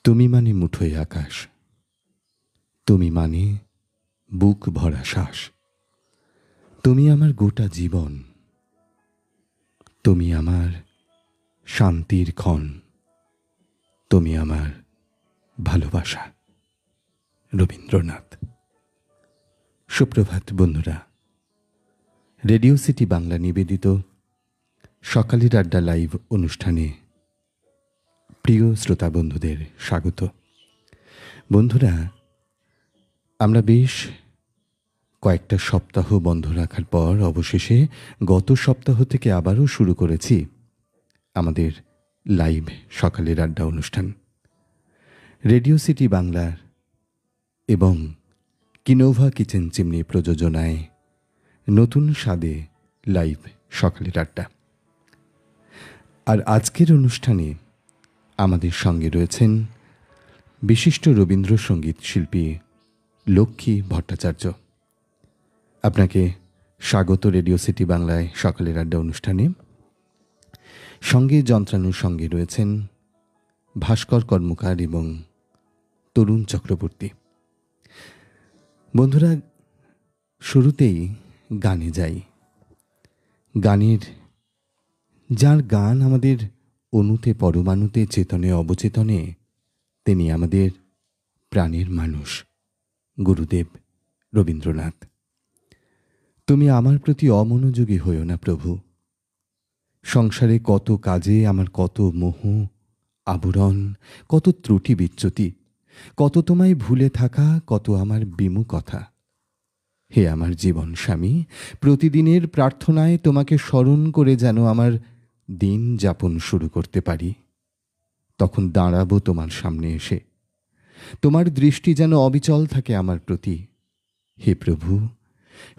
তুমি মানে মুঠোয় আকাশ, তুমি মানে বুক ভরা শ্বাস, তুমি আমার গোটা জীবন, তুমি আমার শান্তির ক্ষণ, তুমি আমার ভালোবাসা। রবীন্দ্রনাথ। সুপ্রভাত বন্ধুরা, রেডিও সিটি বাংলা নিবেদিত সকালের আড্ডা লাইভ অনুষ্ঠানে প্রিয় শ্রোতা বন্ধুদের স্বাগত। বন্ধুরা, আমরা বেশ কয়েকটা সপ্তাহ বন্ধ রাখার পর অবশেষে গত সপ্তাহ থেকে আবারও শুরু করেছি আমাদের লাইভ সকালের আড্ডা অনুষ্ঠান। রেডিও সিটি বাংলার এবং কিনোভা কিচেন চিমনি প্রযোজনায় নতুন স্বাদে লাইভ সকালের আড্ডা। আর আজকের অনুষ্ঠানে আমাদের সঙ্গে রয়েছেন বিশিষ্ট রবীন্দ্রসঙ্গীত শিল্পী লক্ষ্মী ভট্টাচার্য। আপনাকে স্বাগত রেডিও সিটি বাংলায় সকালের আড্ডা অনুষ্ঠানে। সঙ্গে যন্ত্রানুর সঙ্গে রয়েছেন ভাস্কর কর্মকার এবং তরুণ চক্রবর্তী। বন্ধুরা, শুরুতেই গানে যাই। গানের যার গান আমাদের অনুতে পরমাণুতে চেতনে অবচেতনে, তিনি আমাদের প্রাণের মানুষ, গুরুদেব রবীন্দ্রনাথ। তুমি আমার প্রতি অমনোযোগী হইও না প্রভু। সংসারে কত কাজে আমার কত মোহ আবরণ, কত ত্রুটি বিচ্যুতি, কত তোমায় ভুলে থাকা, কত আমার বিমুখতা। হে আমার জীবন স্বামী, প্রতিদিনের প্রার্থনায় তোমাকে স্মরণ করে যেন আমার দিন যাপন শুরু করতে পারি। তখন দাঁড়াবো তোমার সামনে এসে, তোমার দৃষ্টি যেন অবিচল থাকে আমার প্রতি। হে প্রভু,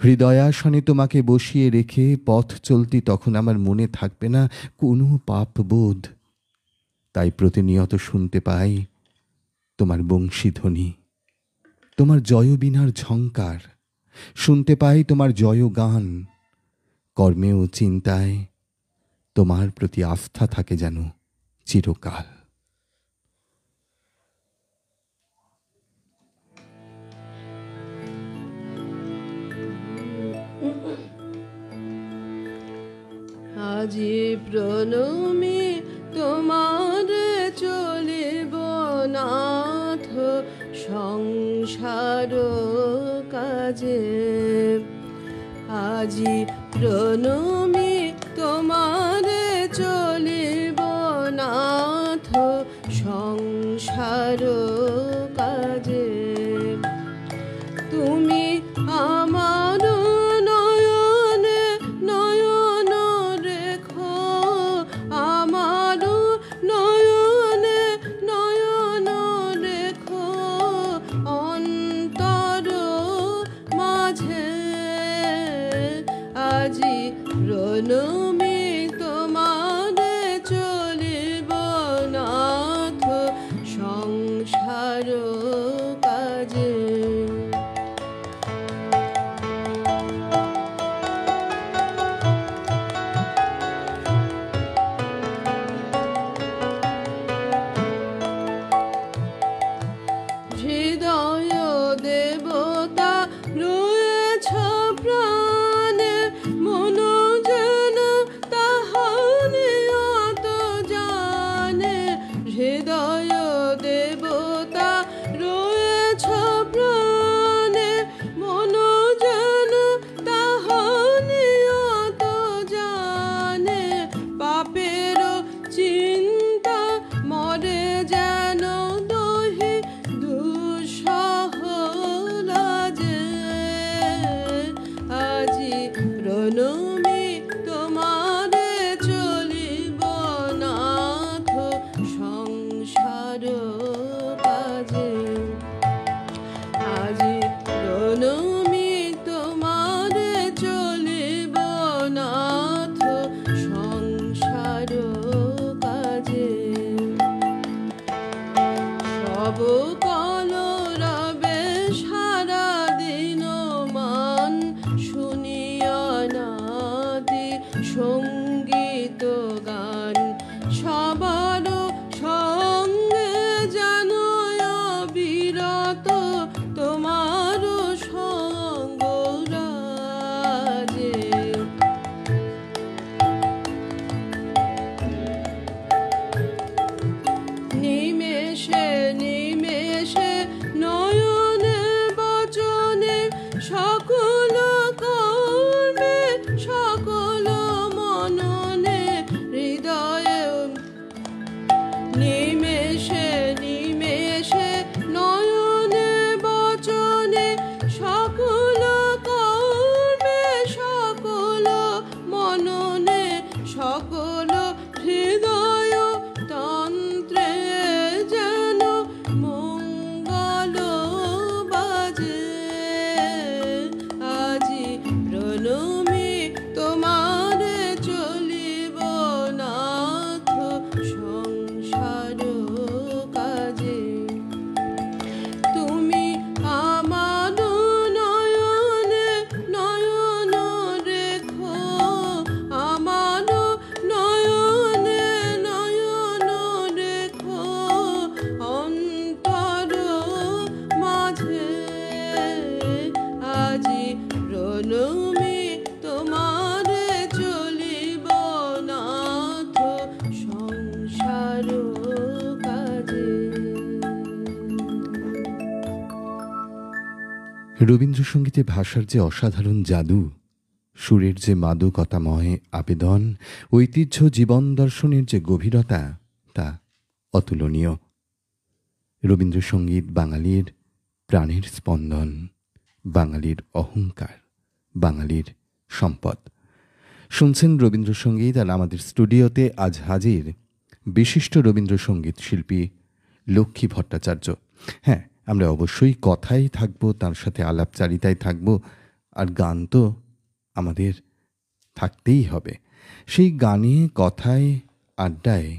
হৃদয়াসনে তোমাকে বসিয়ে রেখে পথ চলতি তখন আমার মনে থাকবে না কোনো পাপ বোধ। তাই প্রতিনিয়ত শুনতে পাই তোমার বংশীধ্বনি, তোমার জয়বীণার ঝঙ্কার, শুনতে পাই তোমার জয় গান। কর্মে ও চিন্তায় তোমার প্রতি আস্থা থাকে যেন চিরকাল। আজি প্রণমী তোমার চলিব নাথ সংসার কাজে। আজি প্রণমী তোমার চলিব নাথ সংসার কাজে। তুমি আমার নয়নে নয়ন রেখো, আমার নয়নে নয়ন রেখো অন্তর মাঝে। আজি প্রণমী তোমার চলিব নাথ সংসার নিমেষে নিমেষে নয়নে বচনে সকল কর্মে সকল মননে সকল হৃদয় তন্ত্রে যেন মঙ্গল বাজে। আজি প্রণমী তোমারে চলিব নাথ সংসার কাজে। তুমি আমার নয়নে নয়ন রেখো, আমার নয়নে নয়ন রেখো অন্তর মাঝে। আজি প্রণমী তোমারে চলিব নাথ সংসার কাজে। রবীন্দ্রসঙ্গীতে ভাষার যে অসাধারণ জাদু, সুরের যে মাদকতাময় আবেদন, ঐতিহ্য জীবন দর্শনের যে গভীরতা, তা অতুলনীয়। রবীন্দ্রসঙ্গীত বাঙালির প্রাণের স্পন্দন, বাঙালির অহংকার, বাঙালির সম্পদ। শুনছেন রবীন্দ্রসঙ্গীত, আর আমাদের স্টুডিওতে আজ হাজির বিশিষ্ট রবীন্দ্রসঙ্গীত শিল্পী লক্ষ্মী ভট্টাচার্য। হ্যাঁ, আমরা অবশ্যই কথাই থাকবো, তার সাথে আলাপচারিতায় থাকবো, আর গান তো আমাদের থাকতেই হবে। সেই গানে, কথায়, আড্ডায়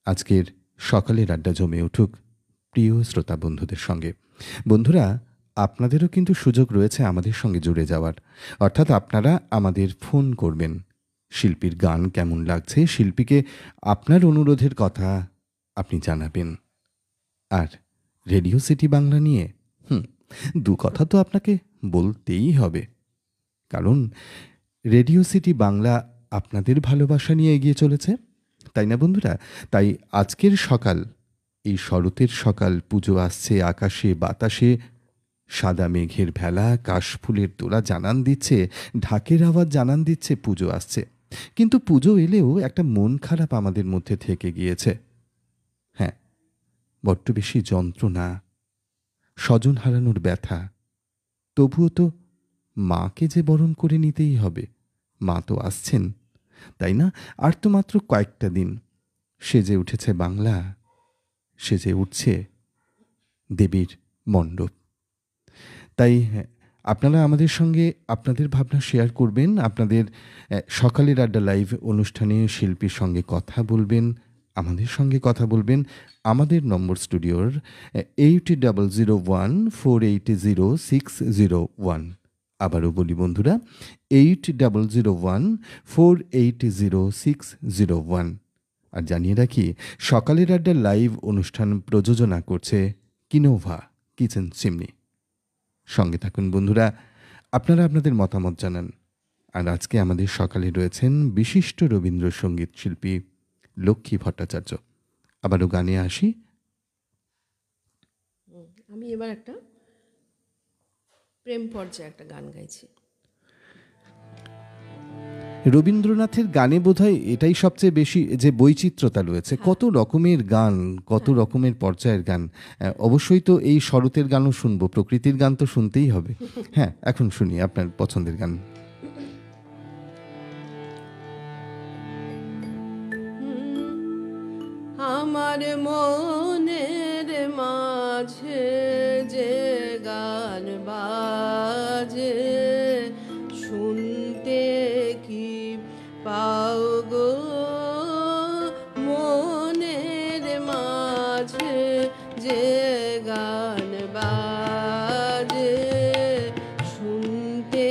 আজকের সকালের আড্ডা জমে উঠুক প্রিয় শ্রোতা বন্ধুদের সঙ্গে। বন্ধুরা, আপনাদেরও কিন্তু সুযোগ রয়েছে আমাদের সঙ্গে জুড়ে যাওয়ার, অর্থাৎ আপনারা আমাদের ফোন করবেন। শিল্পীর গান কেমন লাগছে, শিল্পীকে আপনার অনুরোধের কথা আপনি জানাবেন। আর রেডিও সিটি বাংলা নিয়ে দু কথা তো আপনাকে বলতেই হবে, কারণ রেডিও সিটি বাংলা আপনাদের ভালোবাসা নিয়ে এগিয়ে চলেছে, তাই না বন্ধুরা? তাই আজকের সকাল, এই শরতের সকাল, পুজো আসছে, আকাশে বাতাসে সাদা মেঘের ভেলা, কাশফুলের তোলা জানান দিচ্ছে, ঢাকের আওয়াজ জানান দিচ্ছে পুজো আসছে। কিন্তু পুজো এলেও একটা মন খারাপ আমাদের মধ্যে থেকে গিয়েছে। হ্যাঁ, বড্ড বেশি যন্ত্রণা, স্বজন হারানোর ব্যথা। তবুও তো মাকে যে বরণ করে নিতেই হবে, মা তো আসছেন, তাই না? আর তো মাত্র কয়েকটা দিন। সেজে উঠেছে বাংলা, সেজে উঠছে দেবীর মণ্ডপ। তাই আপনারা আমাদের সঙ্গে আপনাদের ভাবনা শেয়ার করবেন, আপনাদের সকালের আড্ডা লাইভ অনুষ্ঠানে শিল্পীর সঙ্গে কথা বলবেন, আমাদের সঙ্গে কথা বলবেন। আমাদের নম্বর স্টুডিওর 8001480601। আবারও বলি বন্ধুরা, 8001480601। আর জানিয়ে রাখি, সকালের আড্ডা লাইভ অনুষ্ঠান প্রযোজনা করছে কিনোভা কিচেন চিমনি। সঙ্গে থাকুন বন্ধুরা, আপনারা আপনাদের মতামত জানান। আর আজকে আমাদের সকালে রয়েছেন বিশিষ্ট রবীন্দ্রসঙ্গীত শিল্পী লক্ষ্মী ভট্টাচার্য। আবারও গানে আসি। আমি এবার একটা প্রেম পর্যায়ে একটা গান গাইছি। রবীন্দ্রনাথের গানে বোধহয় এটাই সবচেয়ে বেশি যে বৈচিত্র্যতা রয়েছে, কত রকমের গান, কত রকমের পর্যায়ের গান। অবশ্যই তো এই শরতের গানও শুনবো, প্রকৃতির গান তো শুনতেই হবে। হ্যাঁ, এখন শুনি আপনার পছন্দের গান। আমার মনের মাঝে যে গান বাজে, শুনতে কি পাও গো? মনের মাঝে যে গান বাজে, শুনতে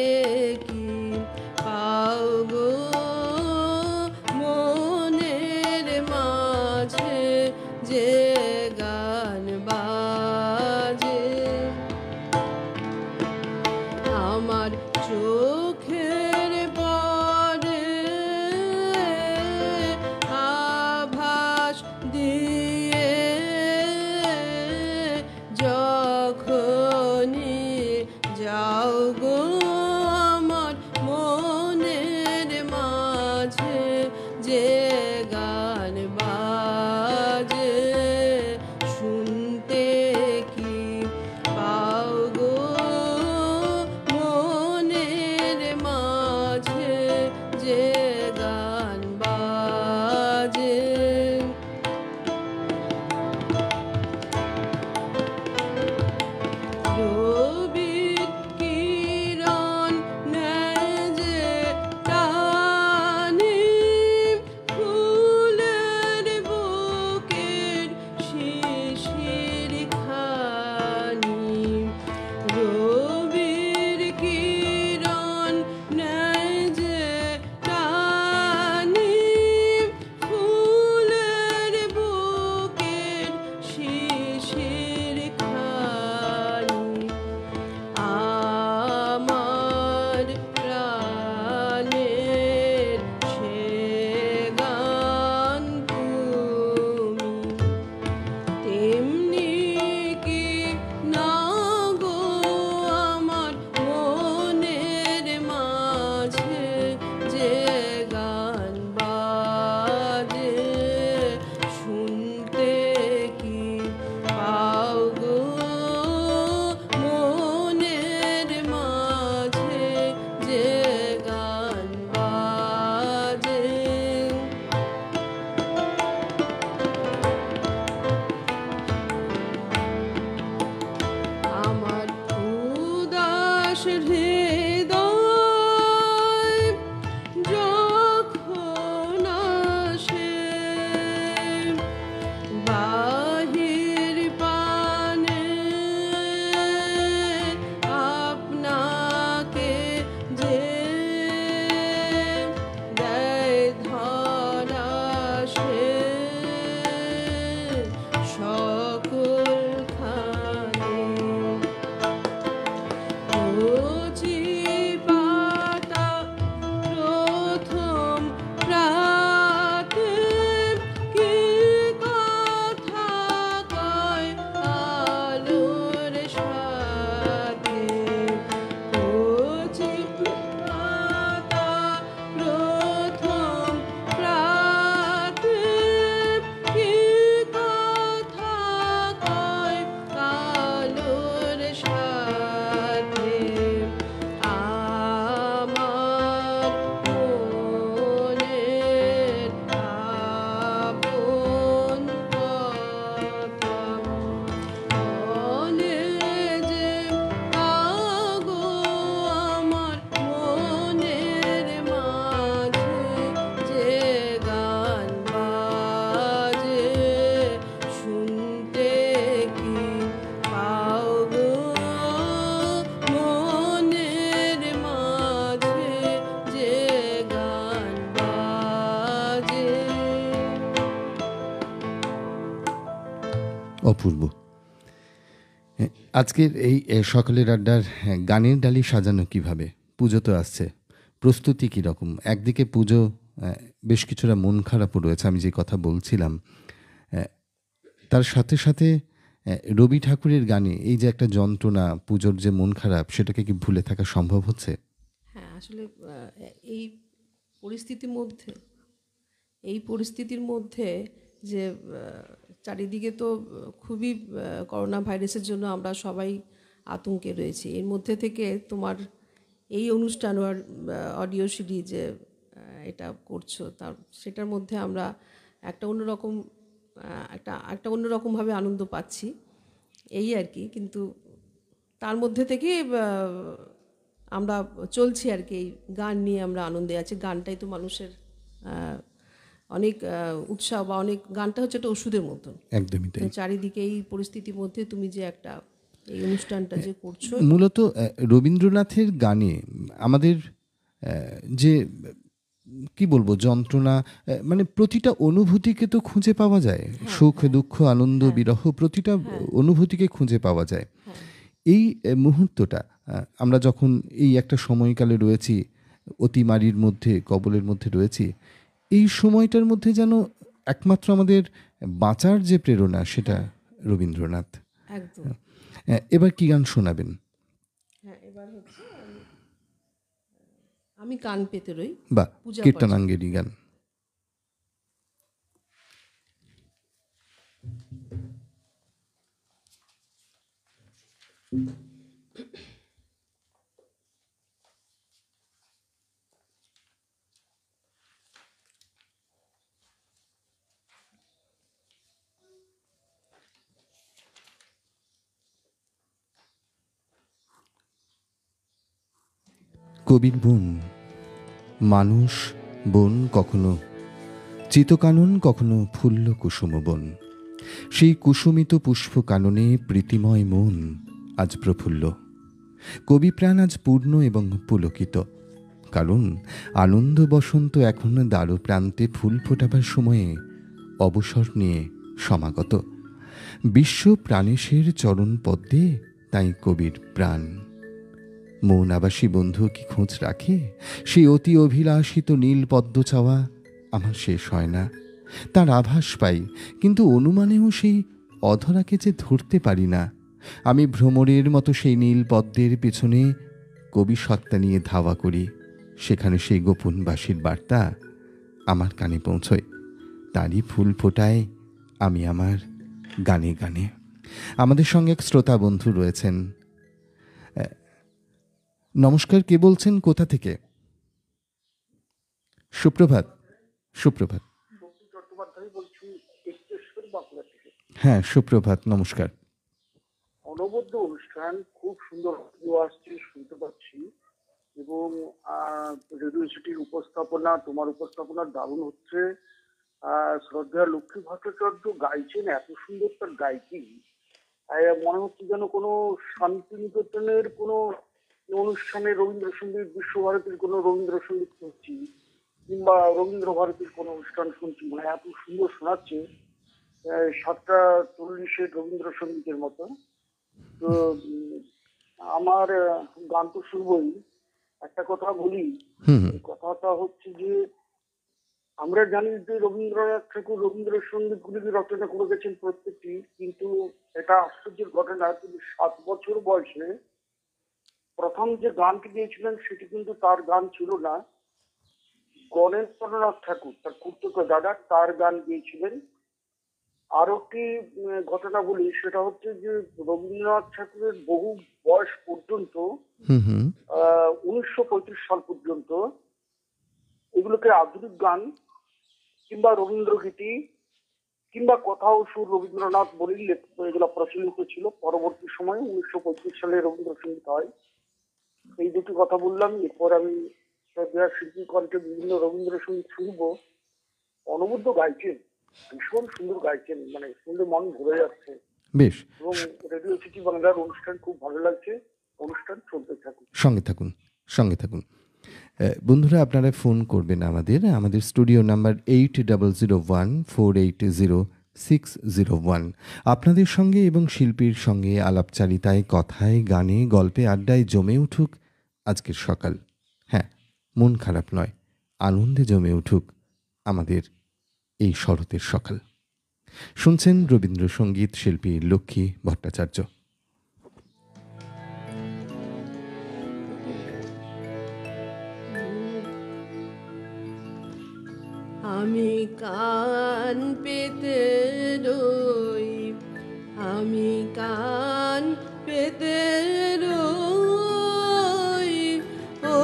কি পাও গো? মনের মাঝে যে গান বাজে, আমার চোখের পরে আভাস দিয়ে যখনই যাও গো, আমার মনের মাঝে যে গান বাজে, অপূর্ব। আজকের এই সকালের আড্ডার গানের ডালি সাজানো কিভাবে? পুজো তো আসছে, প্রস্তুতি কীরকম? একদিকে পুজো, বেশ কিছুটা মন খারাপও রয়েছে, আমি যে কথা বলছিলাম। তার সাথে সাথে রবি ঠাকুরের গানে এই যে একটা যন্ত্রণা, পুজোর যে মন খারাপ, সেটাকে কি ভুলে থাকা সম্ভব হচ্ছে? হ্যাঁ, আসলে এই পরিস্থিতির মধ্যে পরিস্থিতির মধ্যে যে চারিদিকে তো খুবই করোনা ভাইরাসের জন্য আমরা সবাই আতঙ্কে রয়েছি। এর মধ্যে থেকে তোমার এই অনুষ্ঠান আর অডিও সিডি যে এটা করছো, সেটার মধ্যে আমরা একটা অন্যরকম অন্যরকমভাবে আনন্দ পাচ্ছি, এই আর কি। কিন্তু তার মধ্যে থেকে আমরা চলছি আর কি, এই গান নিয়ে আমরা আনন্দে আছি। গানটাই তো মানুষের অনেক উৎসাহ, বা অনেক, গানটা হচ্ছে একটা ওষুধের মতন। একদমই তাই। চারিদিকে এই পরিস্থিতির মধ্যে তুমি যে একটা এই অনুষ্ঠানটা যে করছো, মূলত রবীন্দ্রনাথের গানে আমাদের যে কি বলবো, যন্ত্রণা, মানে প্রতিটা অনুভূতিকে তো খুঁজে পাওয়া যায়। সুখ, দুঃখ, আনন্দ, বিরহ, প্রতিটা অনুভূতিকে খুঁজে পাওয়া যায়। এই মুহূর্তটা আমরা যখন এই একটা সময়কালে রয়েছি, অতিমারির মধ্যে, কবলের মধ্যে রয়েছি, এই সময়টার মধ্যে যেন একমাত্র আমাদের বাঁচার যে প্রেরণা, সেটা রবীন্দ্রনাথ। একদম। এবার কি গান শোনাবেন? হ্যাঁ, এবার হচ্ছে আমি কান পেতে রই, বা কীর্তনাঙ্গেরই গান। কবির বন, মানুষ বন, কখনো চিতকানন, কখনো ফুল্ল কুসুম বন। সেই কুসুমিত পুষ্প কাননে প্রীতিময় মন আজ প্রফুল্ল। কবি প্রাণ আজ পূর্ণ এবং পুলকিত, কারণ আনন্দ বসন্ত এখন দ্বার প্রান্তে ফুল ফোটাবার সময়ে অবসর নিয়ে সমাগত। বিশ্ব প্রাণেশের চরণ পদ্মে তাই কবির প্রাণ। মন আবাসী বন্ধু কি খোঁজ রাখে? সেই অতি অভিলাষিত নীল পদ্ম চাওয়া আমার শেষ হয় না। তার আভাস পাই, কিন্তু অনুমানেও সেই অধরাকে যে ধরতে পারি না। আমি ভ্রমরের মতো সেই নীল পদ্মের পেছনে কবি সত্তা নিয়ে ধাওয়া করি। সেখানে সেই গোপন বাঁশির বার্তা আমার কানে পৌঁছয়। তারই ফুল ফোটায় আমি আমার গানে গানে। আমাদের সঙ্গে এক শ্রোতা বন্ধু রয়েছেন। নমস্কার, কে বলছেন, কোথা থেকে? সুপ্রভাত। সুপ্রভাত। হ্যাঁ, সুপ্রভাত, নমস্কার। অনবদ্য অনুষ্ঠান, খুব সুন্দর আসছে, শুনতে পাচ্ছি, এবং রেডিও সিটির উপস্থাপনা, তোমার উপস্থাপনা দারুণ হচ্ছে। শ্রদ্ধা লক্ষ্মী ভট্টাচার্য গাইছেন, এত সুন্দর তার গায়কি, মনে হচ্ছে যেন কোনো শান্তিনিকেতনের কোনো অনুষ্ঠানে রবীন্দ্রসঙ্গীত, বিশ্বভারতীর কোনো রবীন্দ্রসঙ্গীত শুনছি, কিংবা রবীন্দ্র ভারতীর কোনো অনুষ্ঠান শুনছি। মানে এত সুন্দর শোনাচ্ছে, 7:40 রবীন্দ্রসঙ্গীতের মতো। তো আমার গান তো শুনবই। একটা কথা বলি, কথাটা হচ্ছে যে আমরা জানি যে রবীন্দ্রনাথ ঠাকুর রবীন্দ্রসঙ্গীত গুলিকে রচনা করে গেছেন প্রত্যেকটি, কিন্তু এটা আশ্চর্যের ঘটনা, তিনি 7 বছর বয়সে প্রথম যে গানটি গিয়েছিলেন সেটি কিন্তু তার গান ছিল না, গণেন্দ্রনাথ ঠাকুর, তার খুড়তুতো দাদা, তার গান গিয়েছিলেন। আরো একটি ঘটনা বলি, সেটা হচ্ছে যে রবীন্দ্রনাথ ঠাকুরের বহু বয়স পর্যন্ত, 1935 সাল পর্যন্ত, এগুলোকে আধুনিক গান কিংবা রবীন্দ্রগীতি কিংবা কথা ও সুর রবীন্দ্রনাথ বলেই এগুলো প্রচলিত ছিল। পরবর্তী সময়ে 1935 সালে রবীন্দ্রসঙ্গীত হয়। এই দুটি কথা বললাম। এরপর আমি শিল্পী কণ্ঠে বিভিন্ন রবীন্দ্রসঙ্গীত শুনবো। অনবদ্য গাইছেন, ভীষণ সুন্দর গাইছেন, মানে শুনলে মন ভরে যাচ্ছে। বেশ। এবং রেডিও সিটি বাংলার অনুষ্ঠান খুব ভালো লাগছে। অনুষ্ঠান চলতে থাকুন, সঙ্গে থাকুন, সঙ্গে থাকুন। বন্ধুরা, আপনারা ফোন করবেন আমাদের স্টুডিও নাম্বার 80014807 601। আপনাদের সঙ্গে এবং শিল্পীর সঙ্গে আলাপচারিতায়, কথায়, গানে, গল্পে, আড্ডায় জমে উঠুক আজকের সকাল। হ্যাঁ, মন খারাপ নয়, আনন্দে জমে উঠুক আমাদের এই শরতের সকাল। শুনছেন রবীন্দ্রসঙ্গীত, শিল্পী লক্ষ্মী ভট্টাচার্য। আমি কান পেতে রই, আমি কান পেতে রই, ও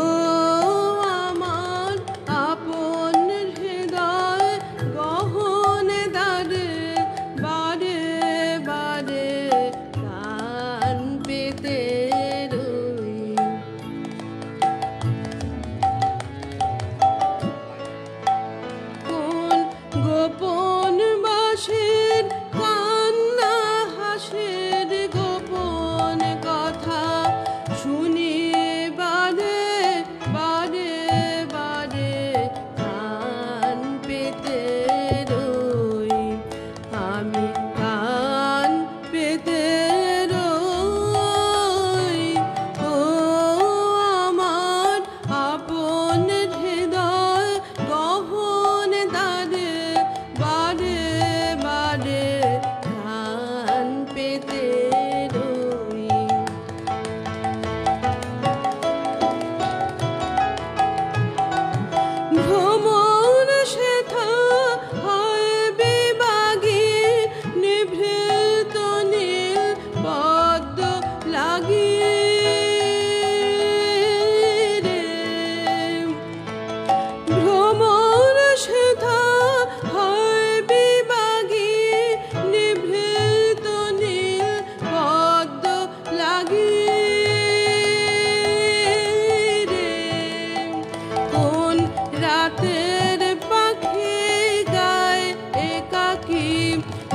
আমার আপন হৃদয় গহন দ্বারে, বারে বারে কান পেতে রই। গোপন বাঁশির কান্না হাসির গোপন কথা শুনি বারে বারে বারে কান পেতে রই, আমি কান পেতে রই, ও আমার আপন হৃদয় গহন দ্বারে, বারে বারে কান পেতে রই। ভ্রমণ শেথা হয় বিভাগী, নিভৃত নীল পদ্ম লাগি রে। ভ্রমণ শেথা হয় বিভাগী, নিভৃত নীল পদ্ম লাগি রে। কোন রাতের পাখি গায় একাকী,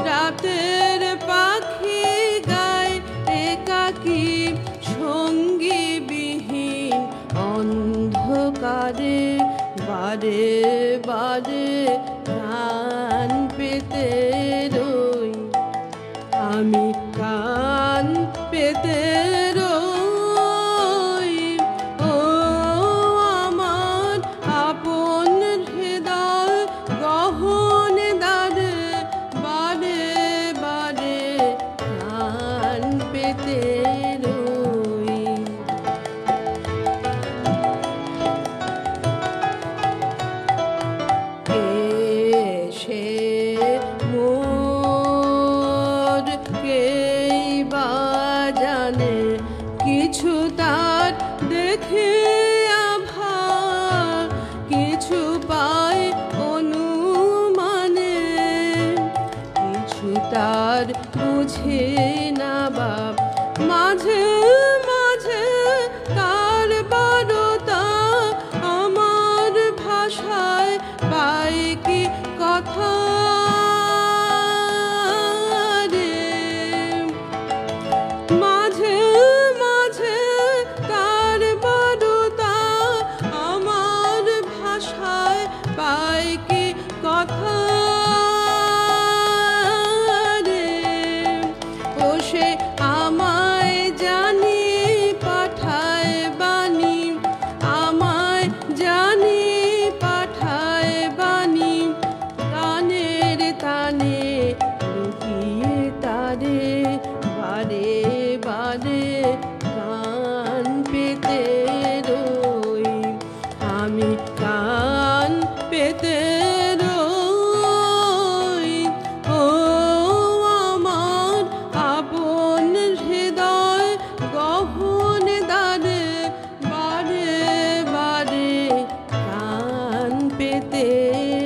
রাতের পাখি গায় একাকী, সঙ্গী বিহীন অন্ধকারে, বারে বারে কান পেতে রই, আমি কান পেতে রই, ও আমার আপন হৃদয় গহন দ্বারে, বারে বারে কান পেতে রই। সে মোর কেই বা জানে, কিছু তার দেখে আভার, কিছু পায় অনুমানে, কিছু তার বুঝে না বাপ, মাঝে মাঝে তার বারতা আমার ভাষায় পাই কি কথা রে। মাঝে মাঝে তার বারতা আমার ভাষায় পাই কি কথা রে। ও সে আমায় জানি পাঠায় বাণী, আমায় জানি পাঠায় বাণী, গানের তানে লুকিয়ে তারে, বারে বারে কান পেতে রই, আমি কান পেতে রই, ও আমার আপন হৃদয় গহন দ্বারে, বারে বারে কান পেতে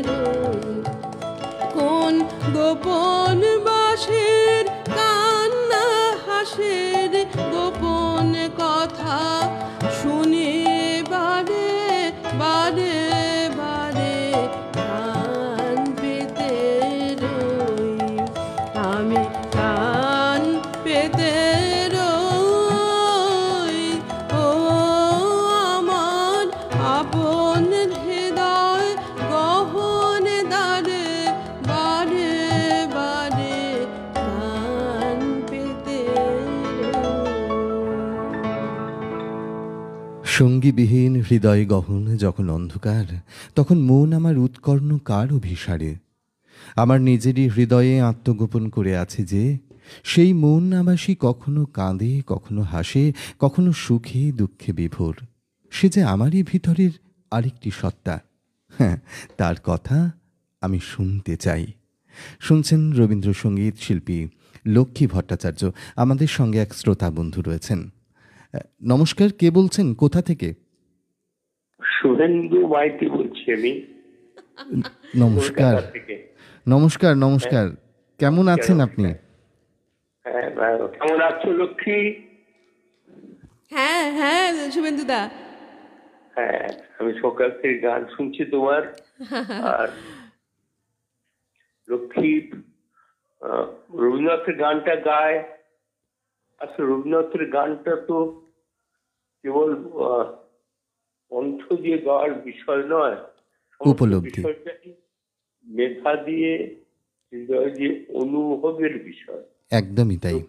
রই। কোন গোপন বাঁশির কান্না হাসির গোপন কথা শুনি বারে বারে বারে কান পেতে রই, আমি কান পেতে রই, ও আমার আপন হৃদয় গহন দ্বারে, বারে বারে সঙ্গীবিহীন হৃদয় গহন যখন অন্ধকার, তখন মন আমার উৎকর্ণ কার অভিসারে। আমার নিজেরই হৃদয়ে আত্মগোপন করে আছে যে, সেই মন আবাসী কখনো কাঁদে, কখনো হাসে, কখনো সুখে দুঃখে বিভোর। সে যে আমারই ভিতরের আরেকটি সত্তা। হ্যাঁ, তার কথা আমি শুনতে চাই। শুনছেন রবীন্দ্রসঙ্গীত শিল্পী লক্ষ্মী ভট্টাচার্য। আমাদের সঙ্গে এক শ্রোতা বন্ধু রয়েছেন। নমস্কার, কে বলছেন, কোথা থেকে? শুভেন্দু মাইতি বলছি আমি, নমস্কার। কলকাতা থেকে। নমস্কার নমস্কার, কেমন আছেন আপনি? হ্যাঁ, কেমন আছো লক্ষ্মী? হ্যাঁ হ্যাঁ শুভেন্দুদা। হ্যাঁ, আমি সকাল থেকে গান শুনছি তোমার। আর লক্ষ্মী রবীন্দ্রনাথের গানটা গায়। আসলে রবীন্দ্রনাথের গানটা তো কেবল কণ্ঠ দিয়ে গাওয়ার বিষয় নয়, উপলব্ধি। বিষয়টাই মেধা দিয়ে, হৃদয় দিয়ে অনুভবের বিষয়। একদমই তাই।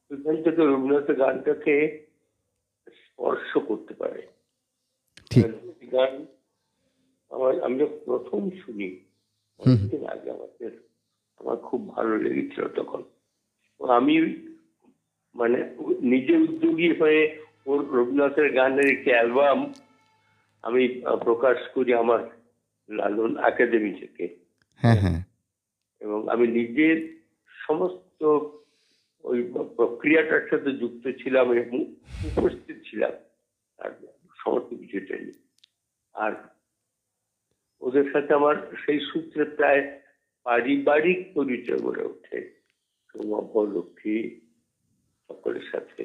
সেখান থেকে রবীন্দ্রনাথের গানটাকে স্পর্শ করতে পারে। ঠিক। গান আমি যখন প্রথম শুনি অনেকদিন আগে, আমার খুব ভালো লেগেছিল তখন। আমি মানে নিজে উদ্যোগী হয়ে ওর রবীন্দ্রনাথের গানের একটি অ্যালবাম আমি প্রকাশ করি আমার লালন একাডেমি থেকে। হ্যাঁ হ্যাঁ। এবং আমি নিজের সমস্ত ওই প্রক্রিয়াটার সাথে যুক্ত ছিলাম এবং উপস্থিত ছিলাম আর সমস্ত বিষয়টা নিয়ে। আর ওদের সাথে আমার সেই সূত্রে প্রায় পারিবারিক পরিচয় গড়ে ওঠে লক্ষ্মী সকলের সাথে।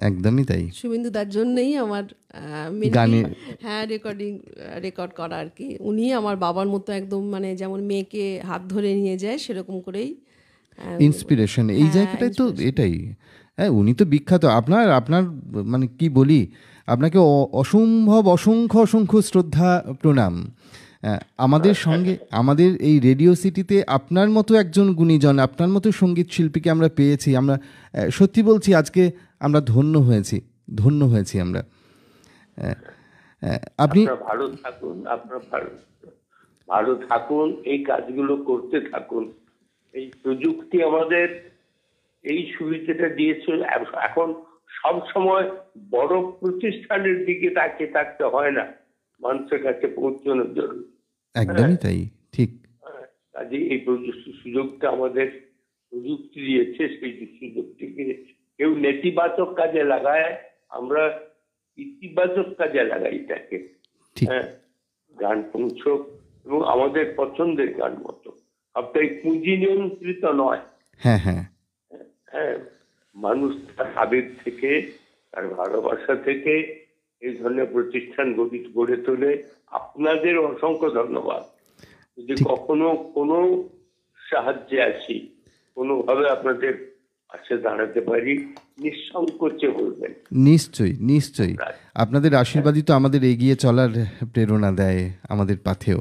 একদমই তাই। শুভেন্দুদার জন্যই আমার গানের হ্যাঁ রেকর্ড করা আর কি। উনি আমার বাবার মতো একদম, মানে যেমন মেয়েকে হাত ধরে নিয়ে যায় সেরকম করেই ইন্সপিরেশন এই জায়গাটায় তো এটাই। হ্যাঁ, উনি তো বিখ্যাত। আপনার আপনার মানে কি বলি, আপনাকে অসম্ভব অসংখ্য অসংখ্য শ্রদ্ধা প্রণাম। আমাদের সঙ্গে আমাদের এই রেডিও সিটিতে আপনার মতো একজন গুণীজন, আপনার মতো সঙ্গীত শিল্পীকে আমরা পেয়েছি। আমরা সত্যি বলছি, আজকে আমরা ধন্য হয়েছি আমরা। আপনি ভালো থাকুন, আপনার ভালো থাকুন, এই কাজগুলো করতে থাকুন। এই প্রযুক্তি আমাদের এই সুবিধাটা দিয়েছে। এখন সব সময় বড় প্রতিষ্ঠানের দিকে তাকিয়ে থাকতে হয় না মানুষের কাছে পৌঁছানোর জন্য। একদমই তাই, ঠিক। কাজে এই সুযোগটা আমাদের প্রযুক্তি দিয়েছে, সেই সুযোগটিকে কেউ নেতিবাচক কাজে লাগায়, আমরা ইতিবাচক কাজে লাগাই এটাকে। হ্যাঁ, গান পৌঁছক এবং আমাদের পছন্দের গান মতো, আপনার পুঁজি নিয়ন্ত্রিত নয়। হ্যাঁ হ্যাঁ হ্যাঁ, মানুষ তার আবেগ থেকে, তার ভালোবাসা থেকে এই ধরনের প্রতিষ্ঠান গড়ে তোলে। আপনাদের অসংখ্য ধন্যবাদ। যদি কখনো কোনো সাহায্যে আসি, কোনোভাবে আপনাদের পাশে দাঁড়াতে পারি, নিঃসংকোচে বলবেন। নিশ্চয়ই নিশ্চয়ই। আপনাদের আশীর্বাদই তো আমাদের এগিয়ে চলার প্রেরণা দেয় আমাদের পাথেও।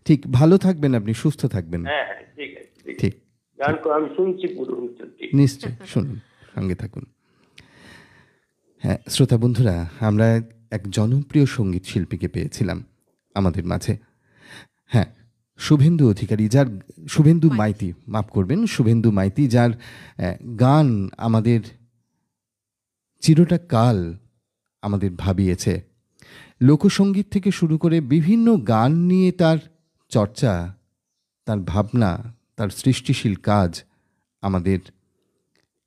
ঠিক, ভালো থাকবেন আপনি, সুস্থ থাকবেন। হ্যাঁ ঠিক আছে, ঠিক। গান আমি শুনছি পুরো। নিশ্চয়ই শুনুন, সঙ্গে থাকুন। হ্যাঁ শ্রোতা বন্ধুরা, আমরা এক জনপ্রিয় সঙ্গীত শিল্পীকে পেয়েছিলাম আমাদের মাঝে। হ্যাঁ, শুভেন্দু অধিকারী, যার শুভেন্দু মাইতি, মাফ করবেন, শুভেন্দু মাইতি, যার গান আমাদের চিরটা কাল আমাদের ভাবিয়েছে। লোকসঙ্গীত থেকে শুরু করে বিভিন্ন গান নিয়ে তার চর্চা, তার ভাবনা, তার সৃষ্টিশীল কাজ আমাদের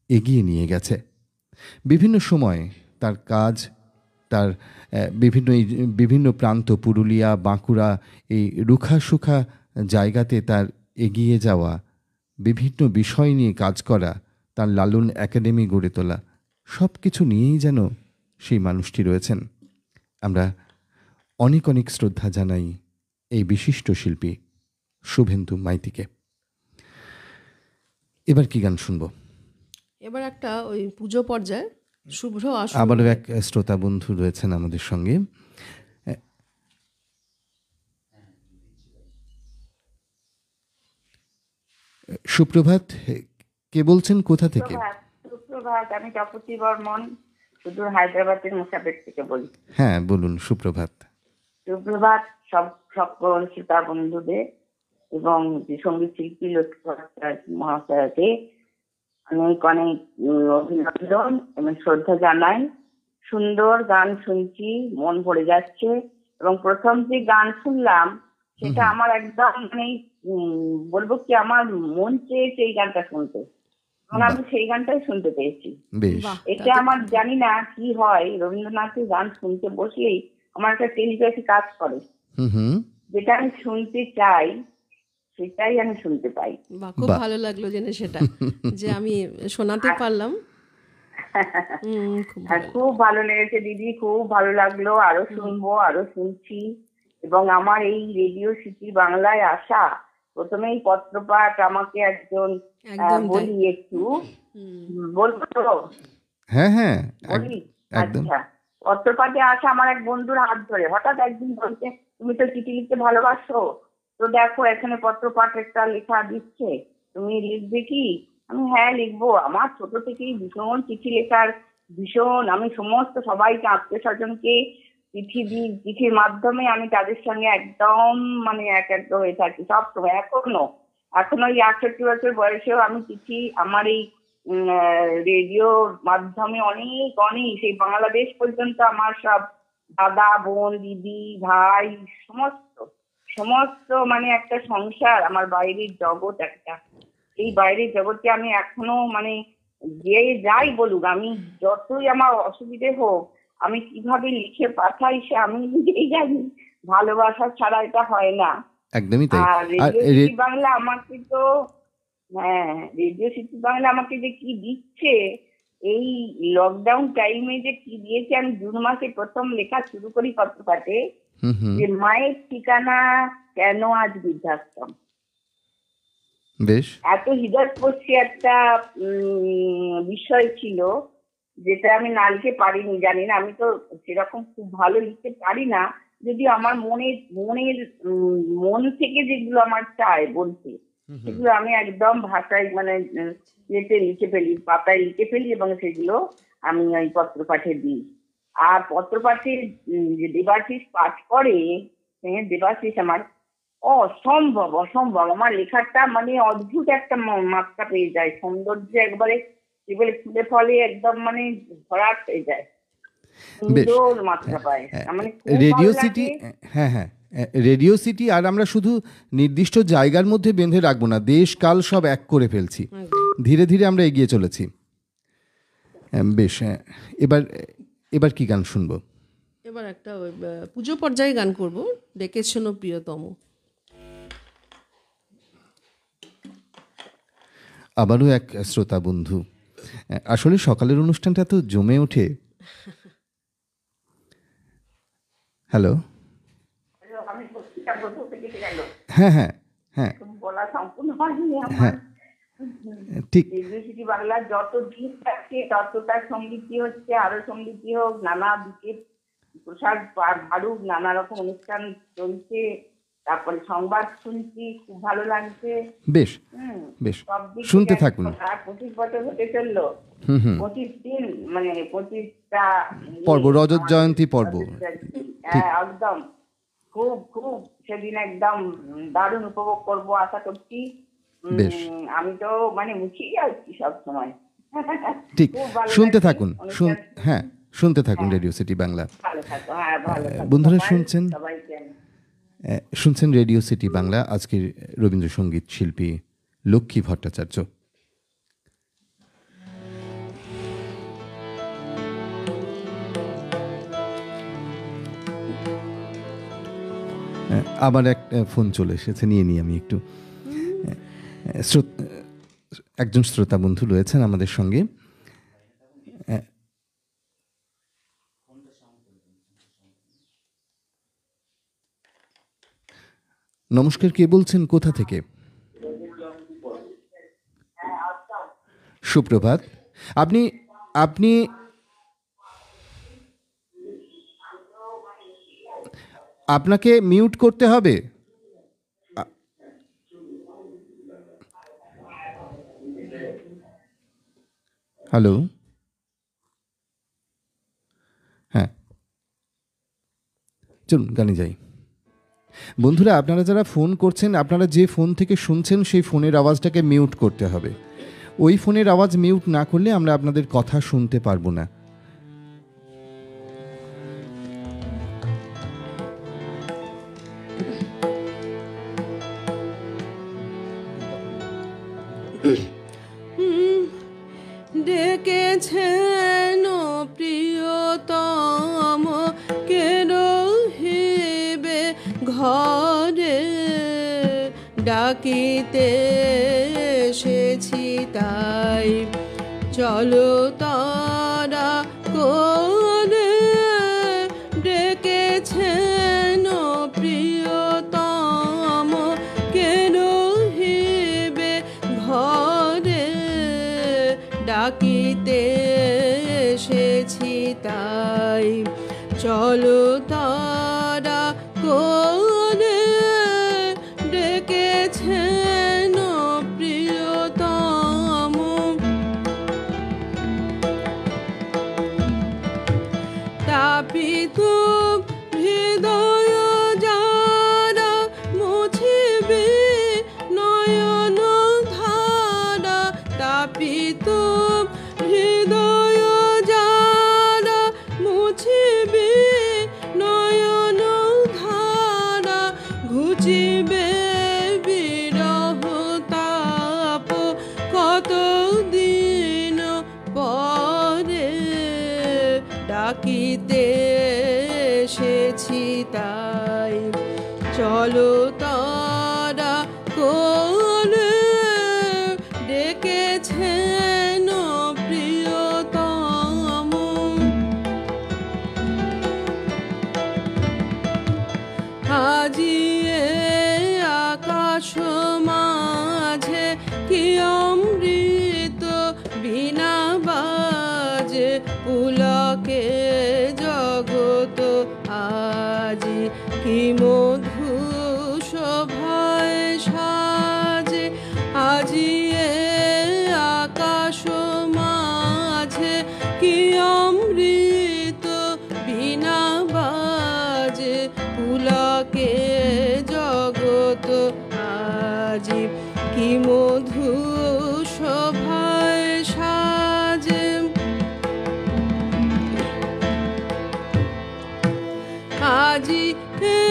এগিয়ে নিয়ে গেছে। বিভিন্ন সময় তার কাজ, তার বিভিন্ন প্রান্ত, পুরুলিয়া, বাঁকুড়া, এই রুখা সুখা জায়গাতে তার এগিয়ে যাওয়া, বিভিন্ন বিষয় নিয়ে কাজ করা, তার লালন একাডেমি গড়ে তোলা, সব কিছু নিয়েই যেন সেই মানুষটি রয়েছেন। আমরা অনেক অনেক শ্রদ্ধা জানাই এই বিশিষ্ট শিল্পী শুভেন্দু মাইতিকে। এবার কি গান শুনবো? এবার একটা ওই পুজো পর্যায়ে শুভ্র আসন। আবারও এক শ্রোতা বন্ধু রয়েছেন আমাদের সঙ্গে। সুপ্রভাত, কে বলছেন, কোথা থেকে? সুপ্রভাত, আমি তপতী বর্মন সুদূর হায়দ্রাবাদের মুসাফের থেকে বলি। হ্যাঁ বলুন, সুপ্রভাত। সুপ্রভাত সকল শ্রোতা বন্ধুদের এবং যে সঙ্গীত শিল্পী লক্ষ্মী মহাশয়কে অনেক অনেক অভিনন্দন এবং শ্রদ্ধা জানাই। সুন্দর গান শুনছি, মন ভরে যাচ্ছে। এবং প্রথম যে গান শুনলাম সেটা আমার একদম মানে বলবো কি, আমার মন চেয়েছে এই গানটা শুনতে, এবং আমি সেই গানটাই শুনতে পেয়েছি। বেশ। এটা আমার জানি না কি হয়, রবীন্দ্রনাথের গান শুনতে বসলেই আমার একটা টেলিপ্যাথি কাজ করে। যেটা আমি শুনতে চাই সেটাই আমি শুনতে পাই। খুব ভালো লাগলো জেনে সেটা, যে আমি শোনাতে পারলাম। খুব ভালো লেগেছে দিদি, খুব ভালো লাগলো। আরো শুনবো, আরো শুনছি। এবং আমার এই রেডিও সিটি বাংলায় আসা, প্রথমেই পত্রপাঠ আমাকে একজন বলি, একটু বলবো তো? হ্যাঁ হ্যাঁ বলি। আচ্ছা, পত্রপাঠে আসা আমার এক বন্ধুর হাত ধরে হঠাৎ একদিন বলছে, তুমি তো চিঠি লিখতে ভালোবাসো, তো দেখো এখানে পত্রপাঠ একটা লেখা দিচ্ছে, তুমি লিখবে কি? আমি হ্যাঁ লিখবো। আমার ছোট থেকেই ভীষণ চিঠি লেখার ভীষণ, আমি সমস্ত সবাইকে, আত্মীয় স্বজনকে চিঠি দিই, চিঠির মাধ্যমে আমি তাদের সঙ্গে একদম মানে একাত্ম হয়ে থাকি সবসময়। এখনো এই 68 বছর বয়সেও আমি চিঠি আমার এই রেডিওর মাধ্যমে অনেক অনেক সেই বাংলাদেশ পর্যন্ত আমার সব দাদা, বোন, দিদি, ভাই, সমস্ত মানে একটা সংসার, আমার বাইরের জগৎ একটা। এই বাইরের জগৎকে আমি এখনো মানে যে যাই বলুক, আমি যতই আমার অসুবিধে হোক, আমি কিভাবে লিখে পাঠাই সে আমি নিজেই জানি। ভালোবাসা ছাড়া এটা হয় না। একদমই তাই। আর রেডিও সিটি বাংলা আমাকে তো, হ্যাঁ, রেডিও সিটি বাংলা আমাকে যে কি দিচ্ছে, এই লকডাউন টাইমে যে কি দিয়েছে। আমি জুন মাসে প্রথম লেখা শুরু করি পত্রপাঠে, যে মায়ের ঠিকানা কেন আজ বৃদ্ধাশ্রম। বেশ। এত হৃদয়স্পর্শী একটা বিষয় ছিল, যেটা আমি না লিখে পারিনি। জানি না, আমি তো সেরকম খুব ভালো লিখতে পারি না, যদি আমার মন থেকে যেগুলো আমার চায় বলতে, সেগুলো আমি একদম ভাষায় মানে লিখে ফেলি, পাতায় লিখে ফেলি, এবং সেগুলো আমি ওই পত্রপাঠে দিই। আর পত্রপাঠে যে দেবাশিস পাঠ করে, দেবাশিস আমার অসম্ভব আমার লেখাটা মানে অদ্ভুত একটা মাত্রা পেয়ে যায়, সৌন্দর্য একবারে ফুলে ফলে একদম মানে ভরাট হয়ে যায়, সুন্দর মাত্রা পায়। মানে রেডিও সিটি, হ্যাঁ হ্যাঁ রেডিও সিটি আর আমরা শুধু নির্দিষ্ট জায়গার মধ্যে বেঁধে রাখবো না, দেশ কাল সব এক করে ফেলছি, ধীরে ধীরে আমরা এগিয়ে চলেছি। বেশ, এবার কি গান শুনবো? এবার একটা পুজো পর্যায়ে গান করব, ডেকে শোনো প্রিয়তম। আবারও এক শ্রোতা বন্ধু। আসলে সকালের অনুষ্ঠানটা তো জমে ওঠে। হ্যালো, হ্যাঁ হ্যাঁ হ্যাঁ বলা সম্পূর্ণ হয়নি হ্যাঁ ঠিক। রেডিও সিটি বাংলার যত দিন থাকছে ততটা সঙ্গীতি হচ্ছে, আরো সঙ্গীতি হোক, নানা দিকে প্রসার বাড়ুক, নানা রকম অনুষ্ঠান চলছে, তারপরে সংবাদ শুনছি, খুব ভালো লাগছে। বেশ বেশ, শুনতে থাকুন। 25 বছর হতে চললো, 25 দিন মানে 25টা পর্ব, রজত জয়ন্তী পর্ব। একদম খুব খুব সেদিন একদম দারুণ উপভোগ করবো আশা করছি। আমি তো মানে মুখিয়ে যাচ্ছি সব সময়। ঠিক, শুনতে থাকুন। হ্যাঁ, শুনতে থাকুন রেডিও সিটি বাংলা। বন্ধুরা শুনছেন রেডিও সিটি বাংলা। আজকের রবীন্দ্রসঙ্গীত শিল্পী লক্ষ্মী ভট্টাচার্য। আবার এক ফোন চলে এসেছে, নিয়ে নিই আমি একটু। একজন শ্রোতা বন্ধু রয়েছেন আমাদের সঙ্গে। নমস্কার, কে বলছেন, কোথা থেকে? সুপ্রভাত। আপনি আপনি আপনাকে মিউট করতে হবে। হ্যালো, চলুন গানে যাই। বন্ধুরা, আপনারা যারা ফোন করছেন, আপনারা যে ফোন থেকে শুনছেন সেই ফোনের আওয়াজটাকে মিউট করতে হবে। ওই ফোনের আওয়াজ মিউট না করলে আমরা আপনাদের কথা শুনতে পারবো না। ডেকেছেন প্রিয়তম কেন হেবে ঘরে, ডাকিতে এসেছি তাই চলো তারা করে। ডেকেছেন প্রিয়তম কেন হেবে ঘরে, ডাকিতে এসেছি তাই চলো তারা করে। ডেকেছেন প্রিয়তম তাপিত হৃদয় যারা মুছিবে নয়ন ধারা, তাপিত হৃদয় যারা মুছিবে নয়ন ধারা, ঘুচিবে বিরহ তাপ কতদিন পরে, ডাকিতে এসেছি তাই চলো তারা করে। ডেকেছেন প্রিয়তম আজিয়ে আকাশ মাঝে কি অমৃত বিনা বাজে, পুলকে জগত আজি কি মধু শোভায় সাজে। আজিয়ে আকাশ মাঝে কি অমৃত বিনা বাজে, পুলকে জগত আজি কি মধু শোভায় সাজে। আজি হে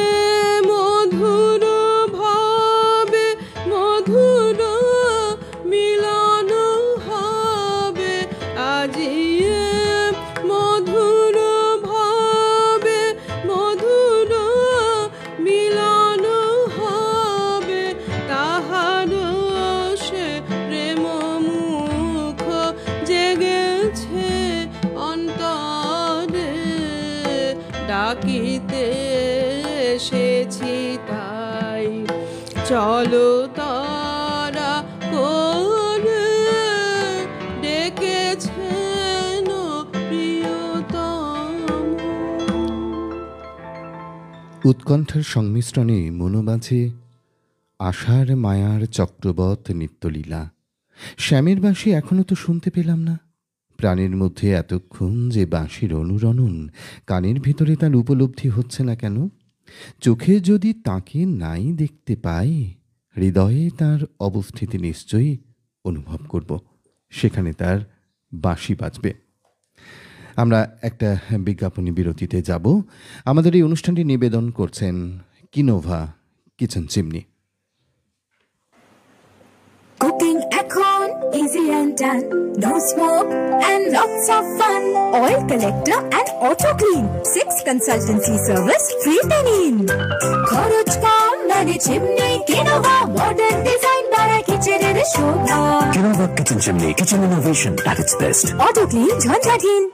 মধুর ভাবে মধুর মিলন হবে, আজি মধুর ভাবে মধুর মিলন হবে। তাহার সে প্রেম মুখ জেগেছে অন্তরে, ডাকিতে এসেছি তাই চলো তারা করে। ডেকেছেন প্রিয়তম। উৎকণ্ঠার সংমিশ্রণে মনোবাজে আশার মায়ার চক্রবৎ নিত্যলীলা। শ্যামের বাঁশি এখনো তো শুনতে পেলাম না। প্রাণের মধ্যে এতক্ষণ যে বাঁশির অনুরণন, কানের ভিতরে তার উপলব্ধি হচ্ছে না কেন? চোখে যদি তাকে নাই দেখতে পাই, হৃদয়ে তার অবস্থিতি নিশ্চয়ই অনুভব করব। সেখানে তার বাঁশি বাজবে। আমরা একটা বিজ্ঞাপনী বিরতিতে যাব। আমাদের এই অনুষ্ঠানটি নিবেদন করছেন কিনোভা কিচেন চিমনি। Cooking এখন easy and done. No smoke and lots of fun. Oil collector and auto clean. 6 consultancy service free in. খরচ কম মানে চিমনি কিনোভা, modern design বাড়ায় কিচেনের শোভা। Kinova Kitchen Chimney, kitchen innovation at its best. Auto clean ঝঞ্ঝাটহীন।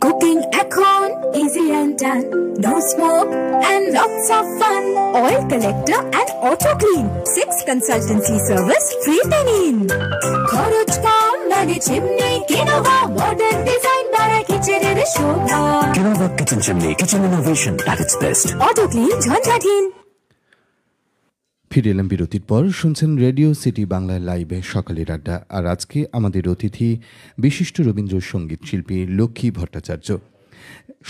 Cooking এখন easy and done. No smoke and lots of fun. Oil collector and auto clean. 6 consultancy service free in. খরচ কম মানে chimney কিনোভা, modern design বাড়ায় কিচেনের শোভা। Kinova Kitchen Chimney, kitchen innovation at its best. Auto clean ঝঞ্ঝাটহীন। ফিরে এলাম বিরতির পর। শুনছেন রেডিও সিটি বাংলায় লাইভে সকালের আড্ডা। আর আজকে আমাদের অতিথি বিশিষ্ট রবীন্দ্রসঙ্গীত শিল্পী লক্ষ্মী ভট্টাচার্য।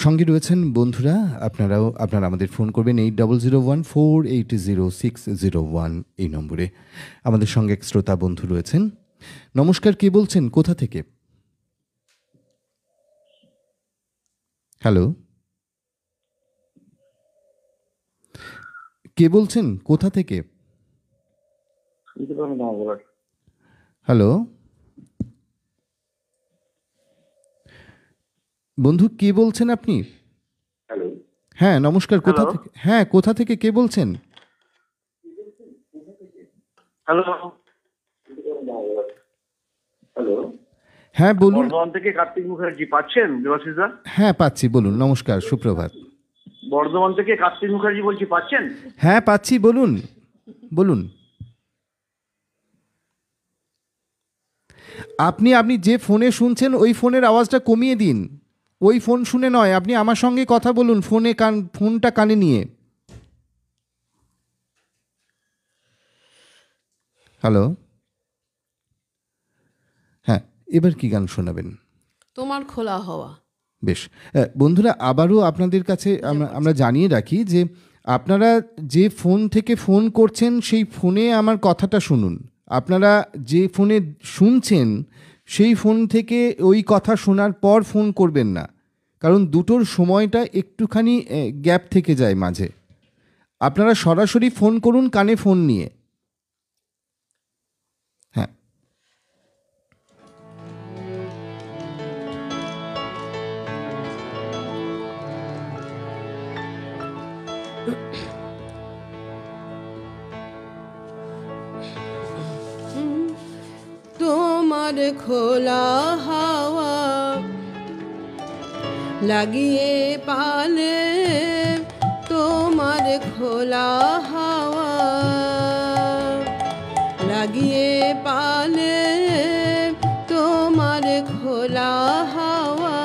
সঙ্গে রয়েছেন বন্ধুরা, আপনারা আমাদের ফোন করবেন 8001480601 এই নম্বরে। আমাদের সঙ্গে এক শ্রোতা বন্ধু রয়েছেন। নমস্কার, কে বলছেন, কোথা থেকে? হ্যালো, কে বলছেন, কোথা থেকে? হ্যালো বন্ধু, কে বলছেন আপনি? হ্যালো, হ্যাঁ নমস্কার, কোথা থেকে? হ্যাঁ, কোথা থেকে কে বলছেন? হ্যালো হ্যালো, হ্যাঁ বলুন। বর্ধমান থেকে কার্তিক মুখার্জি, পাচ্ছেন দেবাশিস দা? হ্যাঁ পাচ্ছি, বলুন। নমস্কার, সুপ্রভাত। বর্ধমান থেকে কার্তিক মুখার্জি বলছি, পাচ্ছেন? হ্যাঁ পাচ্ছি, বলুন বলুন। আপনি যে ফোনে শুনছেন ওই ফোনের আওয়াজটা কমিয়ে দিন। ওই ফোন শুনে নয়, আপনি আমার সঙ্গে কথা বলুন ফোনটা কানে নিয়ে। হ্যালো, হ্যাঁ এবার কি গান শোনাবেন? তোমার খোলা হওয়া। বেশ, বন্ধুরা আবারও আপনাদের কাছে আমরা জানিয়ে রাখি যে আপনারা যে ফোন থেকে ফোন করছেন সেই ফোনে আমার কথাটা শুনুন। আপনারা যে ফোনে শুনছেন সেই ফোন থেকে ওই কথা শোনার পর ফোন করবেন না, কারণ দুটোর সময়টা একটুখানি গ্যাপ থেকে যায় মাঝে। আপনারা সরাসরি ফোন করুন কানে ফোন নিয়ে। হ্যাঁ, তোমার খোলা হাওয়া লাগিয়ে পালে, তোমার খোলা হাওয়া লাগিয়ে পালে, তোমার খোলা হাওয়া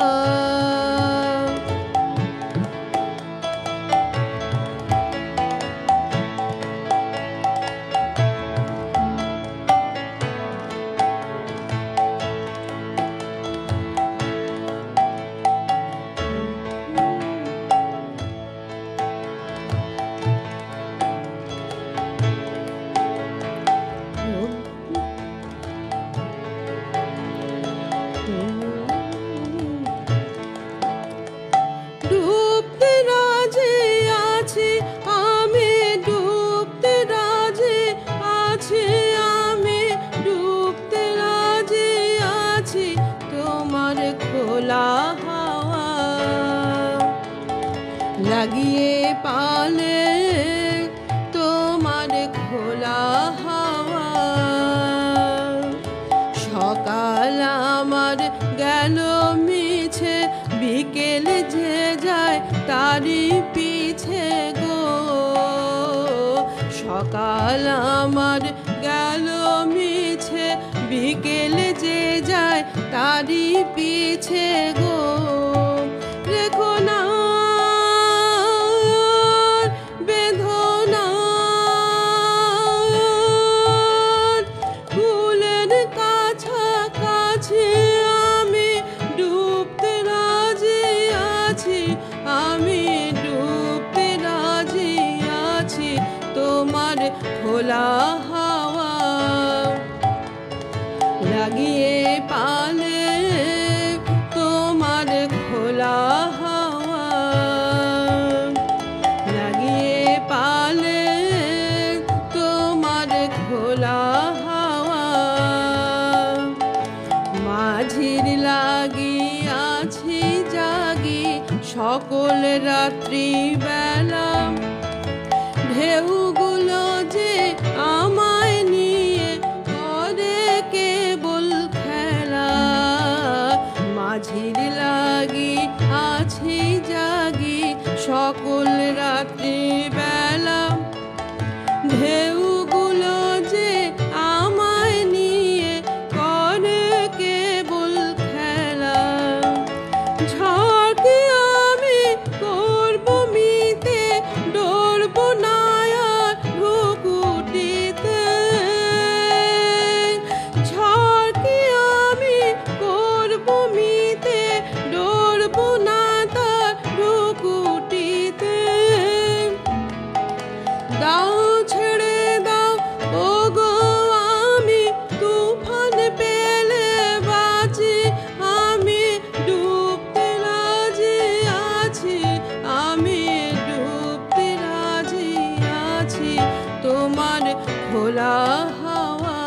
ডুবতে রাজি আছি আমি, ডুবতে রাজি আছি আমি, ডুবতে রাজি আছি, তোমার খোলা হাওয়া লাগিয়ে পালে, তোমার খোলা হাওয়া। সকাল আমার গেল মিছে, বিকেল যে যায় তারই পিছে গো। সকাল আমার গেল মিছে, বিকেল যে যায় তারই পিছে গো। রেখো না বেদনা, ফুলের কাছাকাছি আমি, ডুবতে রাজি আছি আমি, ডুবতে রাজি আছি, তোমার খোলা হাওয়া লাগিয়ে পালে, তোমার খোলা হাওয়া লাগিয়ে পালে, তোমার খোলা হাওয়া। মাঝির লাগি আছি জাগি সকল রাত্রি বেলা, ঢেউগুলো যে আমায় নিয়ে করে কেবল খেলা। খোলা হাওয়া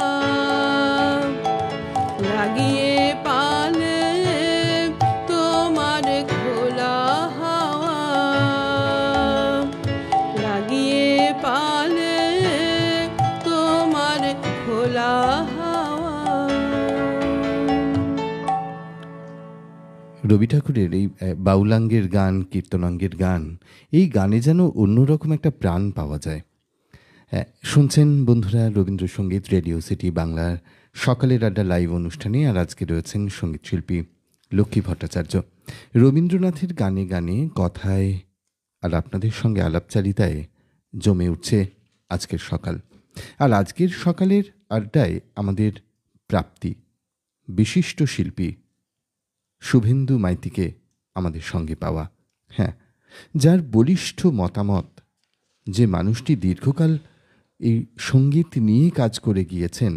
লাগিয়ে পালে তোমার খোলা হাওয়া লাগিয়ে পালে তোমার খোলা হাওয়া। রবি ঠাকুরের এই বাউলাঙ্গের গান, কীর্তনাঙ্গের গান, এই গানে যেন অন্যরকম একটা প্রাণ পাওয়া যায়। শুনছেন বন্ধুরা রবীন্দ্রসঙ্গীত রেডিও সিটি বাংলার সকালের আড্ডা লাইভ অনুষ্ঠানে। আর আজকে রয়েছেন সঙ্গীতশিল্পী লক্ষ্মী ভট্টাচার্য। রবীন্দ্রনাথের গানে গানে কথায় আর আপনাদের সঙ্গে আলাপচারিতায় জমে উঠছে আজকের সকাল। আর আজকের সকালের আড্ডায় আমাদের প্রাপ্তি বিশিষ্ট শিল্পী শুভেন্দু মাইতিকে আমাদের সঙ্গে পাওয়া। হ্যাঁ, যার বলিষ্ঠ মতামত, যে মানুষটি দীর্ঘকাল এই সঙ্গীত নিয়ে কাজ করে গিয়েছেন,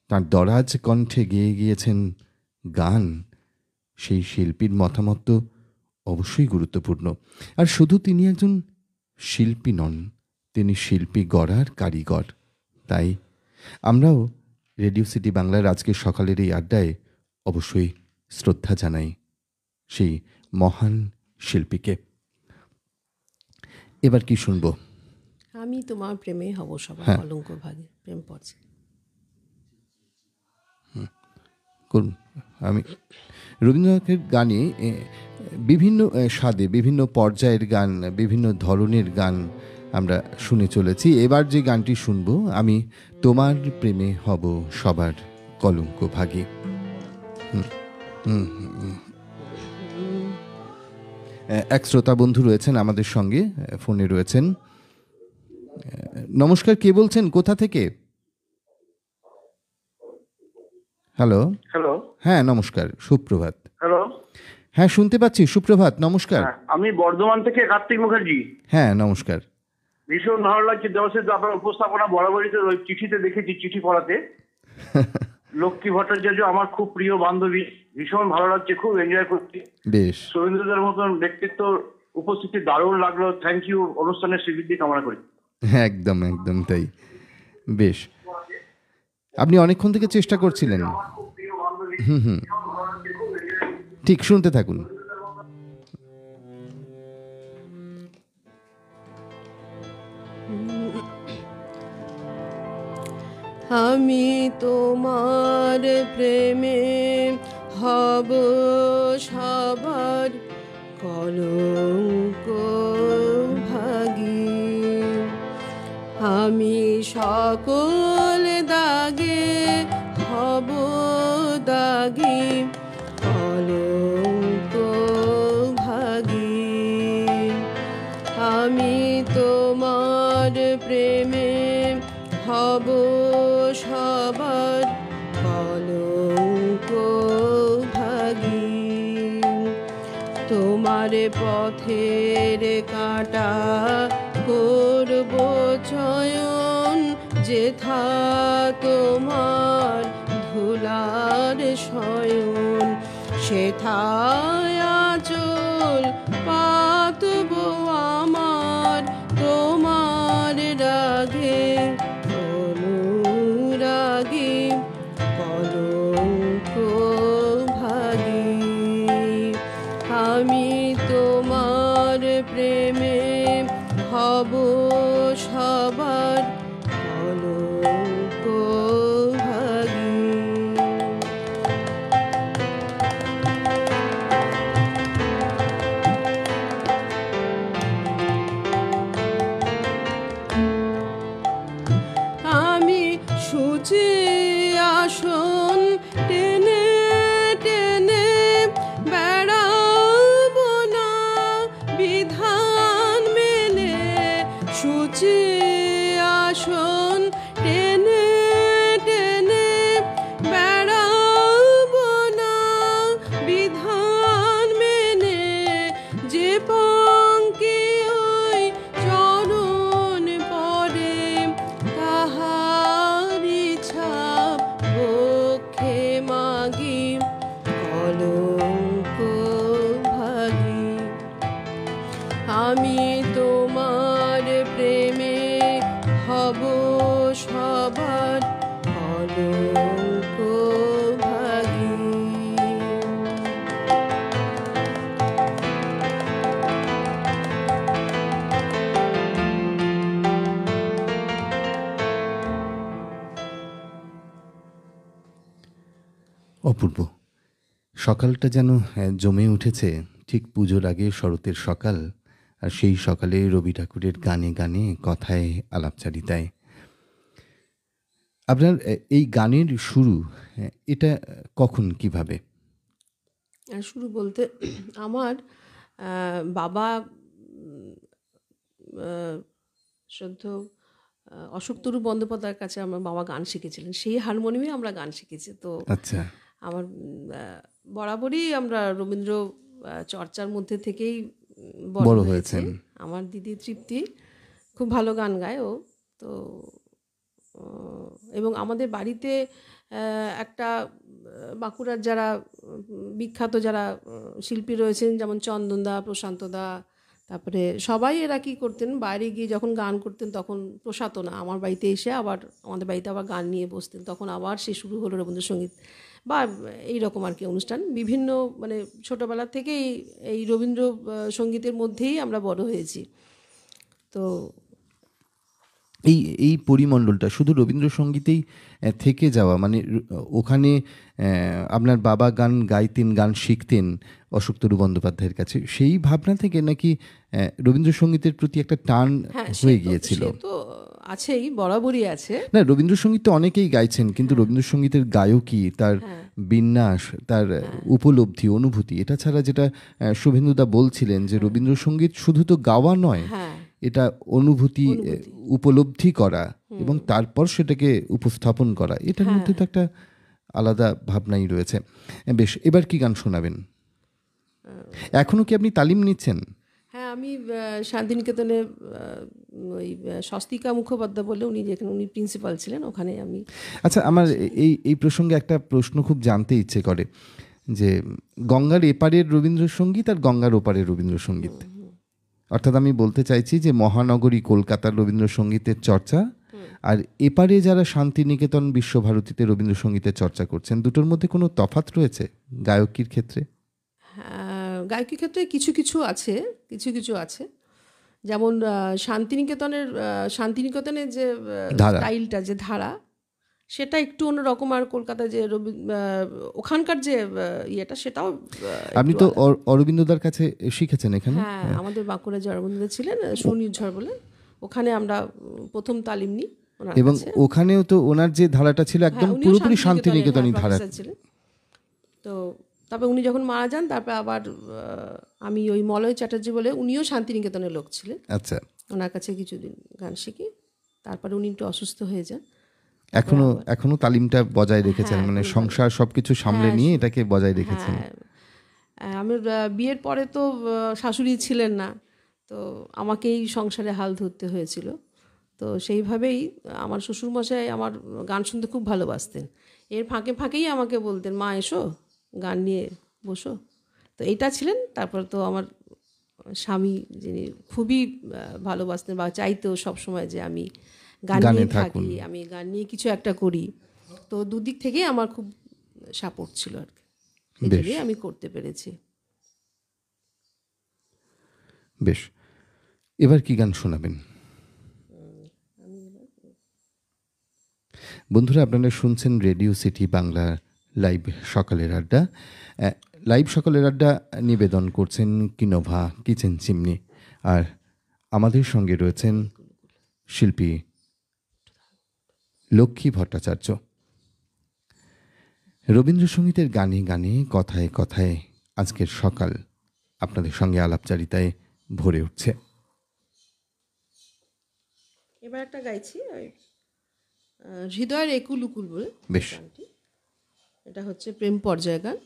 তার দরাজ কণ্ঠে গেয়ে গিয়েছেন গান, সেই শিল্পীর মতামত তো অবশ্যই গুরুত্বপূর্ণ। আর শুধু তিনি একজন শিল্পী নন, তিনি শিল্পী গড়ার কারিগর। তাই আমরাও রেডিও সিটি বাংলার আজকের সকালের এই আড্ডায় অবশ্যই শ্রদ্ধা জানাই সেই মহান শিল্পীকে। এবার কি শুনবো? আমি তোমার প্রেমে হব সবার কলঙ্ক ভাগে, প্রেম পড়ছে। করুন। আমি রবীন্দ্রনাথের গানে বিভিন্ন স্বাদে, বিভিন্ন পর্যায়ের গান, বিভিন্ন ধরনের গান আমরা শুনে চলেছি। এবার যে গানটি শুনবো, আমি তোমার প্রেমে হব সবার কলঙ্ক ভাগী। এক শ্রোতা বন্ধু রয়েছেন আমাদের সঙ্গে, ফোনে রয়েছেন। নমস্কার, কে বলছেন, কোথা থেকে? হ্যালো। হ্যালো। হ্যাঁ নমস্কার, সুপ্রভাত। হ্যালো। হ্যাঁ শুনতে পাচ্ছি, সুপ্রভাত, নমস্কার। আমি বর্ধমান থেকে কার্তিক মুখার্জি। হ্যাঁ নমস্কার। ভীষণ ভালো লাগছে দেবশ্রী, আপনার উপস্থাপনা বরাবরই তো ওই চিঠিতে দেখেছি, চিঠি পড়াতে। লক্ষ্মী ভট্টাচার্য আমার খুব প্রিয় বান্ধবী, ভীষণ ভালো লাগছে, খুব এনজয় করছি। বেশ। শুভেন্দুদের মতন ব্যক্তিত্ব উপস্থিতি দারুণ লাগলো। থ্যাংক ইউ, অনুষ্ঠানের শ্রীবৃদ্ধি কামনা করি। একদম একদম তাই। বেশ, আপনি অনেকক্ষণ থেকে চেষ্টা করছিলেন। হুম, ঠিক, শুনতে থাকুন। আমি তোমার প্রেমে হব সবার কলঙ্ক ভাগী, আমি সকল দাগে হব দাগী কলঙ্ক ভাগী, আমি তোমার প্রেমে হব সবার কলঙ্ক ভাগী, তোমার পথের কাঁটা করব চয়ন, যেথা তোমার ধুলার শয়ন, সেথায় আঁচল পাতব আমার তোমার রাগে অনুরাগে কলঙ্ক ভাগী, আমি তোমার প্রেমে হব সবার কলঙ্ক ভাগী। আমি সূচি আসন টেনে টেনে বেড়াব না বিধান মেনে, সূচি আসন টেনে টেনে বেড়াব না বিধান মেনে, যে পঙ্কে ওই চরণ পড়ে তাহারি ছাপ বক্ষে মাগি কলঙ্ক ভাগী, আমি তোমার প্রেমে হব সবার কলঙ্ক ভাগী। অপূর্ব। সকালটা যেন জমে উঠেছে, ঠিক পুজোর আগে শরতের সকাল, আর সেই সকালে রবি ঠাকুরের গানে গানে কথায় আলাপচারিতায়। আপনার এই গানের শুরু এটা কখন কিভাবে? শুরু বলতে আমার বাবা শ্রদ্ধ অশোকতরু বন্দ্যোপাধ্যায়ের কাছে আমার বাবা গান শিখেছিলেন, সেই হারমোনিয়ামে আমরা গান শিখেছি। তো আচ্ছা, আমার বরাবরই আমরা রবীন্দ্র চর্চার মধ্যে থেকেই বড় হয়েছেন। আমার দিদি তৃপ্তি খুব ভালো গান গায় ও, তো এবং আমাদের বাড়িতে একটা বাঁকুড়ার যারা বিখ্যাত যারা শিল্পী রয়েছেন, যেমন চন্দনদা, প্রশান্তদা, তারপরে সবাই এরা কী করতেন, বাইরে গিয়ে যখন গান করতেন তখন প্রসাত না আমার বাড়িতে এসে আবার আমাদের বাড়িতে আবার গান নিয়ে বসতেন। তখন আবার সে শুরু হলো রবীন্দ্রসঙ্গীত বা এইরকম আর কি অনুষ্ঠান। বিভিন্ন মানে ছোটোবেলা থেকেই এই রবীন্দ্র সঙ্গীতের মধ্যেই আমরা বড় হয়েছি। তো এই পরিমণ্ডলটা শুধু রবীন্দ্রসঙ্গীতেই থেকে যাওয়া, মানে ওখানে আপনার বাবা গান গাইতেন, গান শিখতেন অশোকতরু বন্দ্যোপাধ্যায়ের কাছে, সেই ভাবনা থেকে নাকি রবীন্দ্রসঙ্গীতের প্রতি একটা টান হয়ে গিয়েছিল? তো আছেই, বরাবরই আছে। না, রবীন্দ্রসঙ্গীত তো অনেকেই গাইছেন, কিন্তু রবীন্দ্রসঙ্গীতের গায়কী, তার বিন্যাস, তার উপলব্ধি, অনুভূতি, এটা ছাড়া যেটা শুভেন্দুদা বলছিলেন যে রবীন্দ্রসঙ্গীত শুধু তো গাওয়া নয়, এটা অনুভূতি, উপলব্ধি করা এবং তারপর সেটাকে উপস্থাপন করা, এটার মধ্যে তো একটা আলাদা ভাবনাই রয়েছে। বেশ, এবার কি গান শোনাবেন? এখনো কি আপনি তালিম নিচ্ছেন? হ্যাঁ, আমি শান্তিনিকেতনে ওই স্বস্তিকা মুখোপাধ্যায় বলে উনি যেখানে উনি প্রিন্সিপাল ছিলেন ওখানে আমি। আচ্ছা, আমার এই প্রসঙ্গে একটা প্রশ্ন খুব জানতে ইচ্ছে করে যে গঙ্গার এপারের রবীন্দ্রসঙ্গীত আর গঙ্গার ওপারের রবীন্দ্রসঙ্গীত, অর্থাৎ আমি বলতে চাইছি যে মহানগরী কলকাতার রবীন্দ্রসঙ্গীতের চর্চা আর এপারে যারা শান্তিনিকেতন বিশ্বভারতীতে রবীন্দ্রসঙ্গীতের চর্চা করছেন, দুটোর মধ্যে কোনো তফাৎ রয়েছে গায়কির ক্ষেত্রে? গায়কির ক্ষেত্রে কিছু কিছু আছে, যেমন শান্তিনিকেতনের যে স্টাইলটা, যে ধারা, সেটা একটু অন্যরকম। আর কলকাতায় যে ওখানকার যে ইয়েটা, সেটাও। আপনি তো অরবিন্দদার কাছে শিখেছেন এখানে? হ্যাঁ, আমাদের বাঁকুড়া যে অরবিন্দদা ছিলেন, সুনির্ঝর বলে, ওখানে আমরা প্রথম তালিম নিই। এবং ওখানেও তো ওনার যে ধারাটা ছিল একদম পুরোপুরি শান্তিনিকেতনী ধারা ছিলেন। তো তারপরে উনি যখন মারা যান, তারপরে আবার আমি ওই মলয় চ্যাটার্জি বলে, উনিও শান্তিনিকেতনের লোক ছিলেন। আচ্ছা, ওনার কাছে কিছুদিন গান শিখি, তারপরে উনি একটু অসুস্থ হয়ে যান। এখনো তালিমটা বজায় রেখেছেন, মানে সংসার সবকিছু সামলে নিয়ে এটাকে বজায় রেখেছেন। আমার বিয়ের পরে তো শাশুড়ি ছিলেন না, তো আমাকেই সংসারে হাল ধরতে হয়েছিল। তো সেইভাবেই আমার শ্বশুরমশাই আমার গান শুনতে খুব ভালোবাসতেন। এর ফাঁকে ফাঁকেই আমাকে বলতেন, মা এসো গান নিয়ে বসো। তো এইটা ছিলেন। তারপর তো আমার স্বামী, যিনি খুবই ভালোবাসতেন বা চাইতেও সবসময় যে আমি গান নিয়ে থাকি, আমি গান নিয়ে কিছু একটা করি। তো দুদিক থেকেই আমার খুব সাপোর্ট ছিল আর কি, এই জন্যই আমি করতে পেরেছি। বেশ, এবার কি গান শোনাবেন? বন্ধুরা, আপনারা শুনছেন রেডিও সিটি বাংলা লাইভ সকালের আড্ডা। লাইভ সকালের আড্ডা নিবেদন করছেন কিনোভা কিচেন চিমনি, আর আমাদের সঙ্গে রয়েছেন শিল্পী লক্ষ্মী ভট্টাচার্য। রবীন্দ্রসঙ্গীতের গানে গানে, কথায় কথায় আজকের সকাল আপনাদের সঙ্গে আলাপচারিতায় ভরে উঠছে। এবার একটা গাইছি, হৃদয়ের একুল উকুল বলে। বেশ, এটা হচ্ছে প্রেম পর্যায় গান।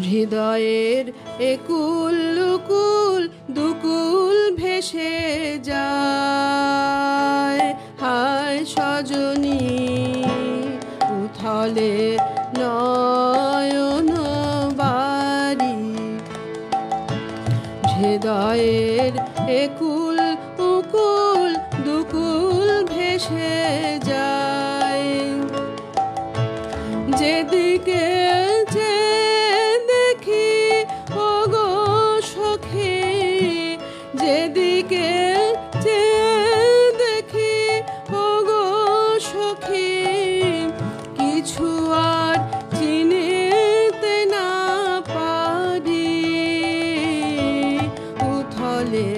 হৃদয়ের একুল উকুল দুকুল ভেসে যায়, হায় সজনী উথলে নয়ন বাড়ি, হৃদয়ের একুল উকুল দুকুল ভেসে যায়। যেদিকে যে দেখি ওগো সখী, যেদিকে যে দেখি ওগো সখী, কিছু আর চিনিতে না পারি। উথলে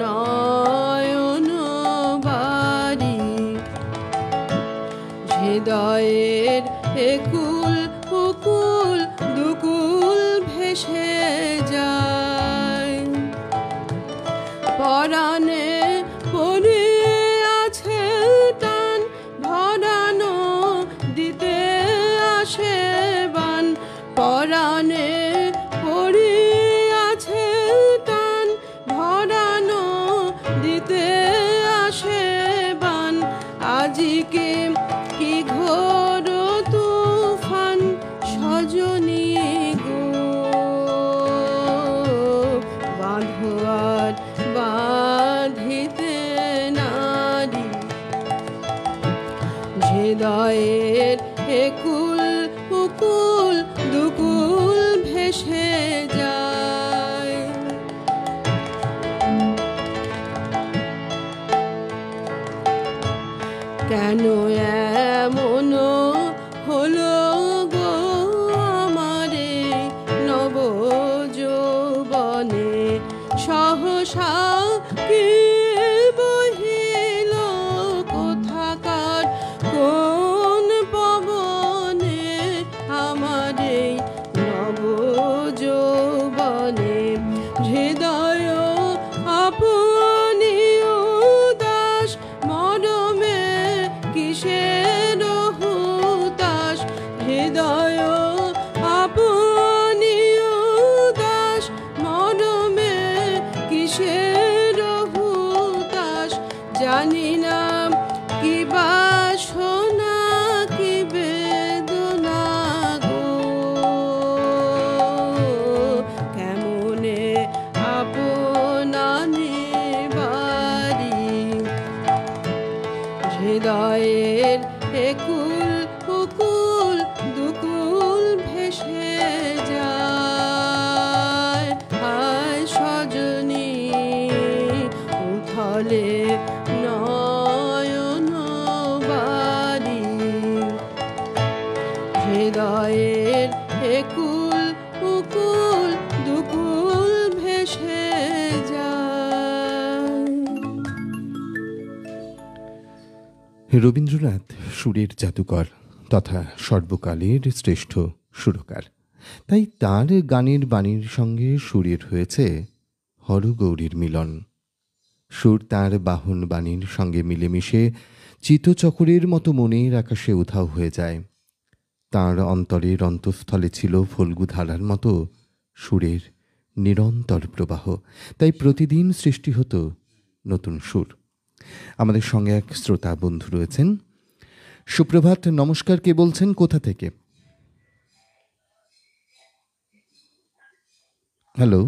নয়ন বাড়ি, হৃদয়ের একুল উকুল দুকুল ভেসে যায়। পরাণে পড়ে আছে টান, ভরানো দিতে আসে বান। পরাণে পড়ে আছে টান, ভরানো দিতে আসে বান। আজিকে কি ঘোর তুফান সজনী গো, বাঁধো আর বাঁধিতে নারী। হৃদয়ের একুল উকুল দুকুল ভেসে যায়। কেন এমন হলো গো আমারে নব যৌবনে, সহসা কি বহিল কোথাকার কোন পবনে, আমারে নব যৌবনে। হৃদয় আপনি উদাস, মরমে কিসের হুতাশ। হৃদয় আপনি উদাস, মরমে কিসের হুতাশ। জানি না কি বাসনা কি বেদনা গো, কেমনে আপনানে বাড়ি। হৃদয়ের একুল উকুল দুকুল ভেসে যায়। হায় সজনী উথলে নয়ন বাড়ি, হৃদয়ের একুল উকুল দুকুল ভেসে যায়। রবীন্দ্রনাথ সুরের জাদুকর তথা সর্বকালের শ্রেষ্ঠ সুরকার। তাই তার গানের বাণীর সঙ্গে সুরের হয়েছে হরগৌরীর মিলন। সুর তাঁর বাহন বাণীর সঙ্গে মিলেমিশে চিতচক্রের মতো মনের আকাশে উধাও হয়ে যায়। তাঁর অন্তরের অন্তঃস্থলে ছিল ফল্গুধারার মতো সুরের নিরন্তর প্রবাহ। তাই প্রতিদিন সৃষ্টি হতো নতুন সুর। আমাদের সঙ্গে এক শ্রোতা বন্ধু রয়েছেন। সুপ্রভাত, নমস্কার। কে বলছেন, কোথা থেকে? হ্যালো,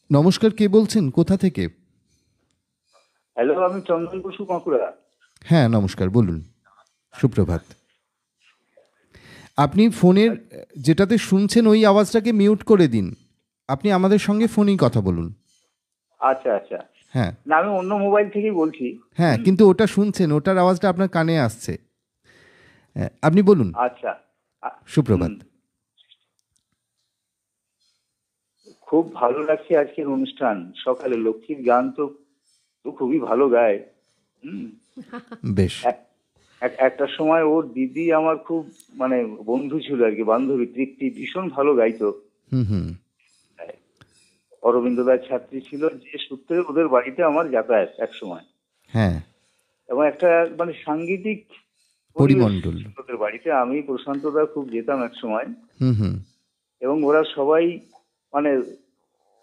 নমস্কার। কে বলছেন, কোথা থেকে? হ্যালো, আমি চন্দন বসু, বাঁকুড়া। হ্যাঁ, নমস্কার, বলুন। সুপ্রভাত। আপনি ফোনের যেটাতে শুনছেন ওই আওয়াজটাকে মিউট করে দিন। আপনি আমাদের সঙ্গে ফোনেই কথা বলুন। আচ্ছা আচ্ছা, হ্যাঁ না আমি অন্য মোবাইল থেকেই বলছি। হ্যাঁ, কিন্তু ওটা শুনছেন, ওটার আওয়াজটা আপনার কানে আসছে। আপনি বলুন। আচ্ছা, সুপ্রভাত। খুব ভালো লাগছে আজকের অনুষ্ঠান। সকালে লক্ষ্মীর গান তো খুবই ভালো গায়। বেশ। একটা সময় ওর দিদি আমার খুব মানে বন্ধু ছিল আর কি, বান্ধবী তৃপ্তি, ভীষণ ভালো গাইতো। অরবিন্দদার ছাত্রী ছিল, যে সূত্রে ওদের বাড়িতে আমার যাতায়াত এক সময়। হ্যাঁ, এবং একটা মানে সাংগীতিক পরিমণ্ডল ওদের বাড়িতে। আমি প্রশান্তদা খুব যেতাম এক সময়। এবং ওরা সবাই মানে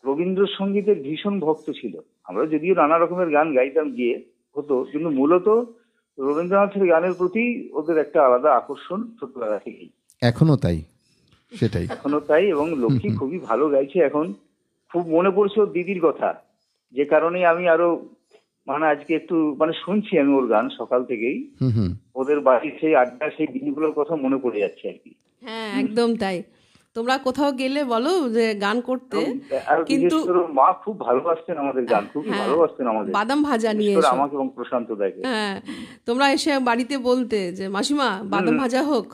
রবীন্দ্রসঙ্গীতের ভীষণ ভক্ত ছিল। আমরা যদিও নানা রকমের গান গাইতাম গিয়ে হতো, কিন্তু মূলত রবীন্দ্রনাথের গানের প্রতি ওদের একটা আলাদা আকর্ষণ ছোটবেলা থেকেই। এখনো তাই, সেটাই এখনো তাই। এবং লক্ষ্মী খুবই ভালো গাইছে এখন। খুব মনে পড়ছে ওর দিদির কথা, যে কারণে আমি আরো মানে আজকে একটু মানে শুনছি আমি ওর গান সকাল থেকেই। ওদের বাড়ির সেই আড্ডা, সেই দিনগুলোর কথা মনে পড়ে যাচ্ছে আর কি। হ্যাঁ একদম তাই। তোমরা কোথাও গেলে বলো যে গান করতে, কিন্তু মা খুব ভালোবাসতেন আমাদের গান, খুবই ভালোবাসতেন আমাদের। বাদাম ভাজা নিয়ে আমাকে এবং প্রশান্ত দাকে। হ্যাঁ, তোমরা এসে বাড়িতে বলতে যে মাসিমা বাদাম ভাজা হোক।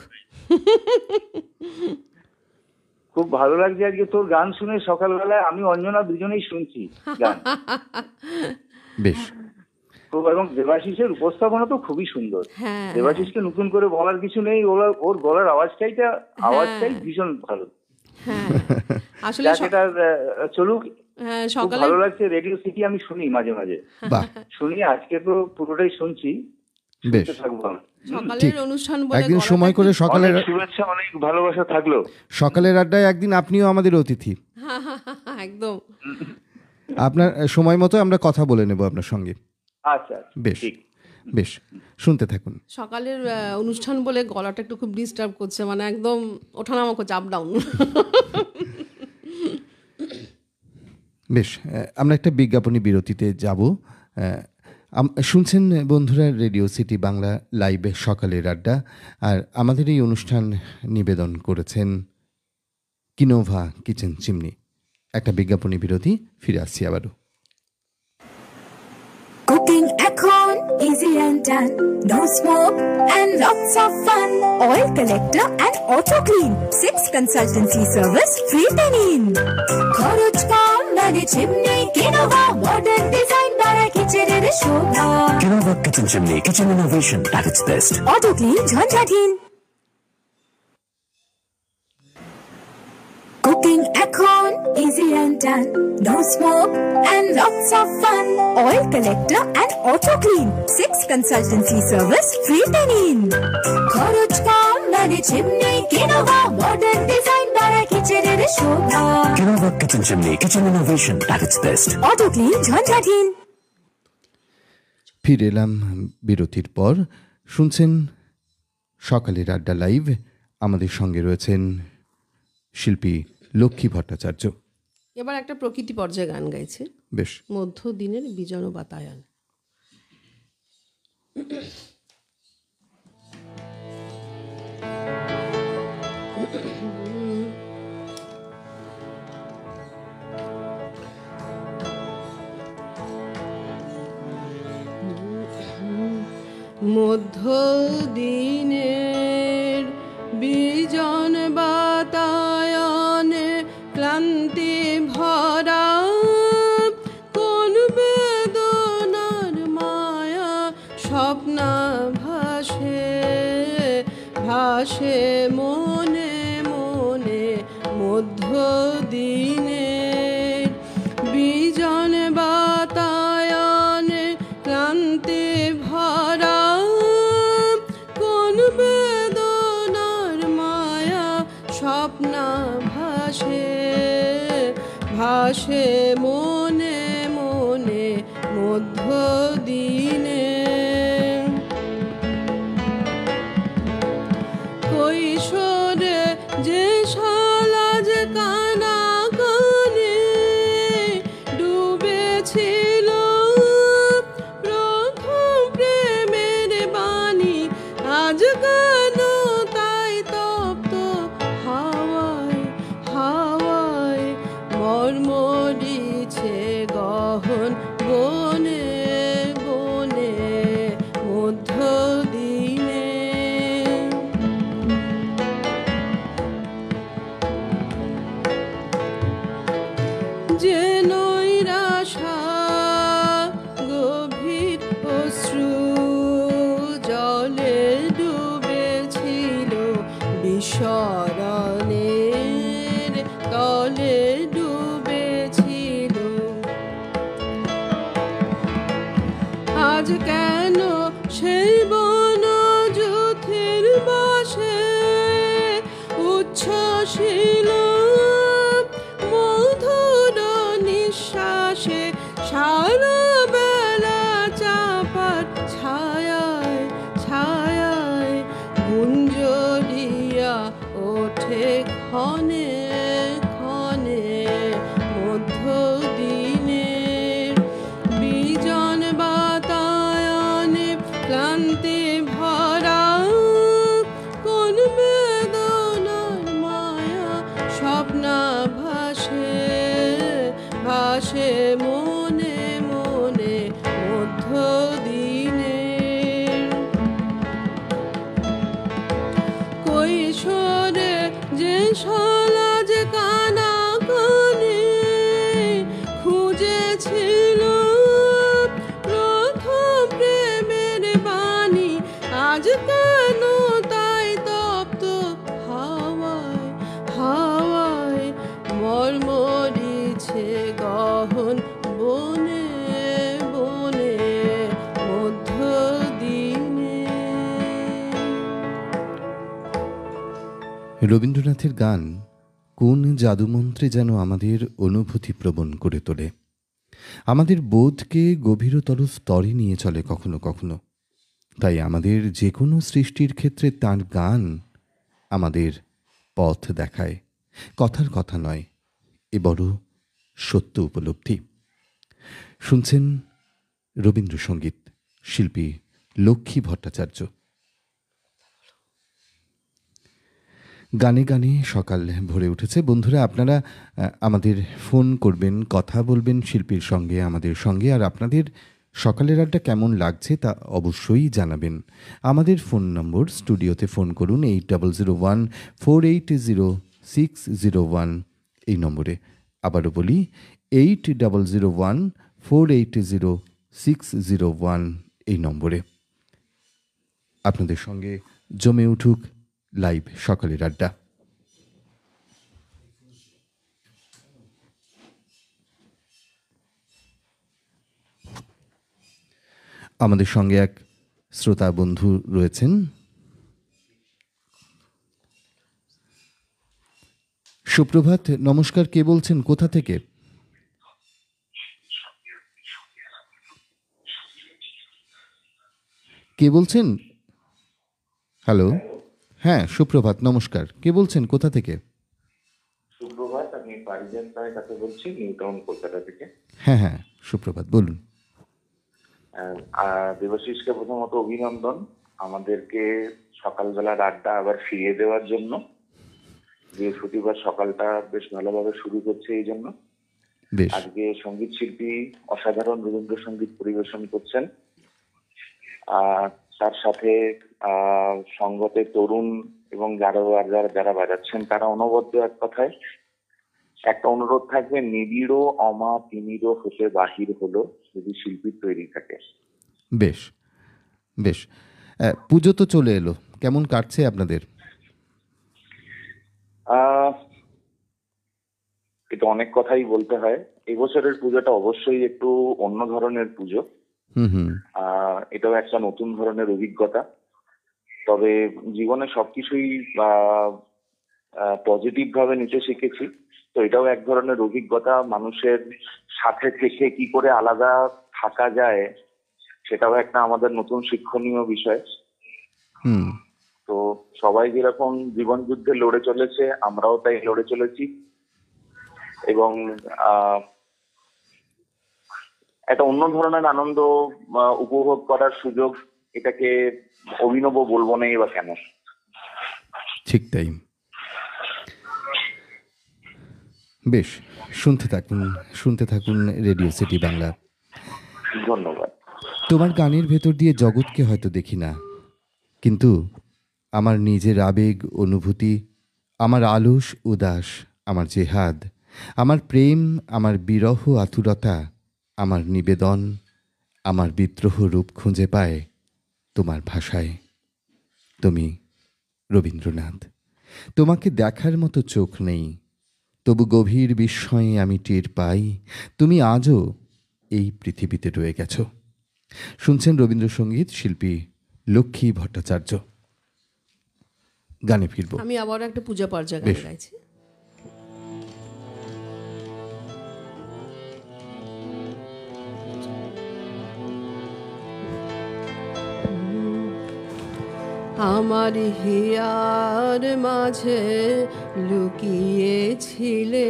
খুব ভালো লাগছে আজকে তোর গান শুনে। সকালবেলায় আমি অঞ্জনা দুজনেই শুনছি গান। বেশ। এবং দেবাশিসের উপস্থাপনা তো খুবই সুন্দর। দেবাশিসকে নতুন করে বলার কিছু নেই, ওর গলার আওয়াজটাই ভীষণ ভালো। আসলে সেটা চলুক। সকালে ভালো লাগছে। রেডিও সিটি আমি শুনি মাঝে মাঝে, শুনি। আজকে তো পুরোটাই শুনছি। বেশ, সকালের অনুষ্ঠান বলে একদিন সময় করে সকালের শুভেচ্ছা, অনেক ভালোবাসা থাকলো। সকালের আড্ডায় একদিন আপনিও আমাদের অতিথি। একদম আপনার সময় মতো আমরা কথা বলে নেব আপনার সঙ্গে। আচ্ছা, বেশ বেশ, শুনতে থাকুন। সকালের অনুষ্ঠান বলে গলাটা একটু খুব ডিস্টার্ব করছে, মানে একদম ওঠানামা করছে, আপ ডাউন। বেশ, আমরা একটা বিজ্ঞাপনী বিরতিতে যাব। শুনছেন বন্ধুরা রেডিও সিটি বাংলা লাইভে সকালের আড্ডা। আর আমাদের এই অনুষ্ঠান নিবেদন করেছেন কিনোভা কিচেন চিমনি। একটা বিজ্ঞাপনী বিরতি, ফিরে আসছি আবারও। Cooking এখন easy and done, no smoke and lots of fun. Oil collector and auto clean, 6 consultancy service free in. খরচ কম লাগে চিমনি কিনোভা, modern design বাড়ায় কিচেনের শোভা। Kinova Kitchen Chimney, kitchen innovation at its best. Auto clean ঝঞ্ঝাটহীন। Cooking এখন easy and done, no smoke and lots of fun. Oil collector and auto clean, 6 consultancy service free in. খরচ কম লাগে chimney কিনোভা, modern design বাড়ায় কিচেনের শোভা। Kinova Kitchen Chimney, kitchen innovation at its best. Auto clean ঝঞ্ঝাটহীন। ফিরে এলাম বিরতির পর। শুনছেন সকালের আড্ডা লাইভ। আমাদের সঙ্গে রয়েছেন শিল্পী লক্ষ্মী ভট্টাচার্য। এবার একটা প্রকৃতি পর্যায়ে গান গাইছে। বেশ। মধ্য দিনের বিজন বাতায়ন। মধ্য দিনের বিজন বাতায়নে ক্লান্তি ভরা, কোন বেদনার মায়া স্বপ্না ভাসে ভাসে মনে মনে। মধ্য দিনের বিজন বাতায়নে ক্লান্তি ভরা, কোন বেদনার মায়া স্বপ্না ভাসে ভাসে মনে মনে। মধ্য দিনে কৈশোরে যে সালাজ কানা কানে ডুবেছিল প্রথম প্রেমের বাণী, আজ কেন তাই তপ্ত হাওয়ায় হাওয়ায় মরমরিছে গহন বনে বনে। মধ্য দিনে যে নৈরাশা গভীর অশ্রু জলে ডুবেছিল, বিস্মরণের তলে ডুবেছিল, আজ কেন সেই বনযুথের বাসে উচ্ছ্বাসিল মধুর নিঃশ্বাসে সারা রবীন্দ্রনাথের গান কোন জাদুমন্ত্রে যেন আমাদের অনুভূতি প্রবণ করে তোলে, আমাদের বোধকে গভীরতর স্তরে নিয়ে চলে কখনো কখনো। তাই আমাদের যে কোনো সৃষ্টির ক্ষেত্রে তার গান আমাদের পথ দেখায়, কথার কথা নয়, এ বড় সত্য উপলব্ধি। শুনছেন রবীন্দ্রসঙ্গীত, শিল্পী লক্ষ্মী ভট্টাচার্য। গানে গানে সকাল ভরে উঠেছে। বন্ধুরা, আপনারা আমাদের ফোন করবেন, কথা বলবেন শিল্পীর সঙ্গে, আমাদের সঙ্গে। আর আপনাদের সকালের আড্ডা কেমন লাগছে তা অবশ্যই জানাবেন। আমাদের ফোন নম্বর, স্টুডিওতে ফোন করুন 8001480601 এই নম্বরে। আবারও বলি 8001480601 এই নম্বরে। আপনাদের সঙ্গে জমে উঠুক লাইভ সকালের আড্ডা। আমাদের সঙ্গে এক শ্রোতা বন্ধু রয়েছেন। সুপ্রভাত, নমস্কার। কে বলছেন, কোথা থেকে? কে বলছেন? হ্যালো, হ্যাঁ সুপ্রভাত, নমস্কার। কে বলছেন, কোথা থেকে? সুপ্রভাত, আমি পারিজাত রায়ের কাছে বলছি, নিউ টাউন, কলকাতা থেকে। হ্যাঁ হ্যাঁ, সুপ্রভাত, বলুন। দেবাশিসকে প্রথমত অভিনন্দন আমাদেরকে সকালবেলার আড্ডা আবার ফিরিয়ে দেওয়ার জন্য। বৃহস্পতিবার সকালটা বেশ ভালোভাবে শুরু করছে এই জন্য। আজকে সঙ্গীত শিল্পী অসাধারণ রবীন্দ্রসঙ্গীত পরিবেশন করছেন, তার সাথে সঙ্গতে তরুণ এবং যারা বাজাচ্ছেন তারা অনবদ্য। এক কথায় একটা অনুরোধ থাকবে, নিবিড় অমা তিমিরও হতে বাহির হলো, যদি শিল্পীর তৈরি থাকে। বেশ বেশ। পুজো তো চলে এলো, কেমন কাটছে আপনাদের? এটা অনেক কথাই বলতে হয়। এবছরের পুজোটা অবশ্যই একটু অন্য ধরনের পুজো। এটাও একটা নতুন ধরনের অভিজ্ঞতা। তবে জীবনে সবকিছুই পজিটিভ ভাবে নিতে শিখেছি, তো এটাও এক ধরনের অভিজ্ঞতা। মানুষের সাথে থেকে কি করে আলাদা থাকা যায়, সেটাও একটা আমাদের নতুন শিক্ষণীয় বিষয়। তো সবাই যেরকম জীবন যুদ্ধে লড়ে চলেছে, আমরাও তাই লড়ে চলেছি। এবং একটা অন্য ধরনের আনন্দ উপভোগ করার সুযোগ, এটাকে অভিনব বলবো না বা কেন। ঠিক তাই। বেশ, শুনতে থাকুন রেডিও সিটি বাংলা। ধন্যবাদ। তোমার গানের ভেতর দিয়ে জগৎকে হয়তো দেখি না, কিন্তু আমার নিজের আবেগ, অনুভূতি, আমার আলস উদাস, আমার জেহাদ, আমার প্রেম, আমার বিরহ আতুরতা, আমার নিবেদন, আমার বিদ্রোহ রূপ খুঁজে পায় তোমার ভাষায়। তুমি রবীন্দ্রনাথ। তোমাকে দেখার মতো চোখ নেই, তবু গভীর বিস্ময়ে আমি টের পাই তুমি আজও এই পৃথিবীতে রয়ে গেছ। শুনছেন রবীন্দ্রসঙ্গীত, শিল্পী লক্ষ্মী ভট্টাচার্য। গানে ফিরব। আমি আবার একটা পূজা পার্জা গান গাইছি। আমার হিয়ার মাঝে লুকিয়েছিলে,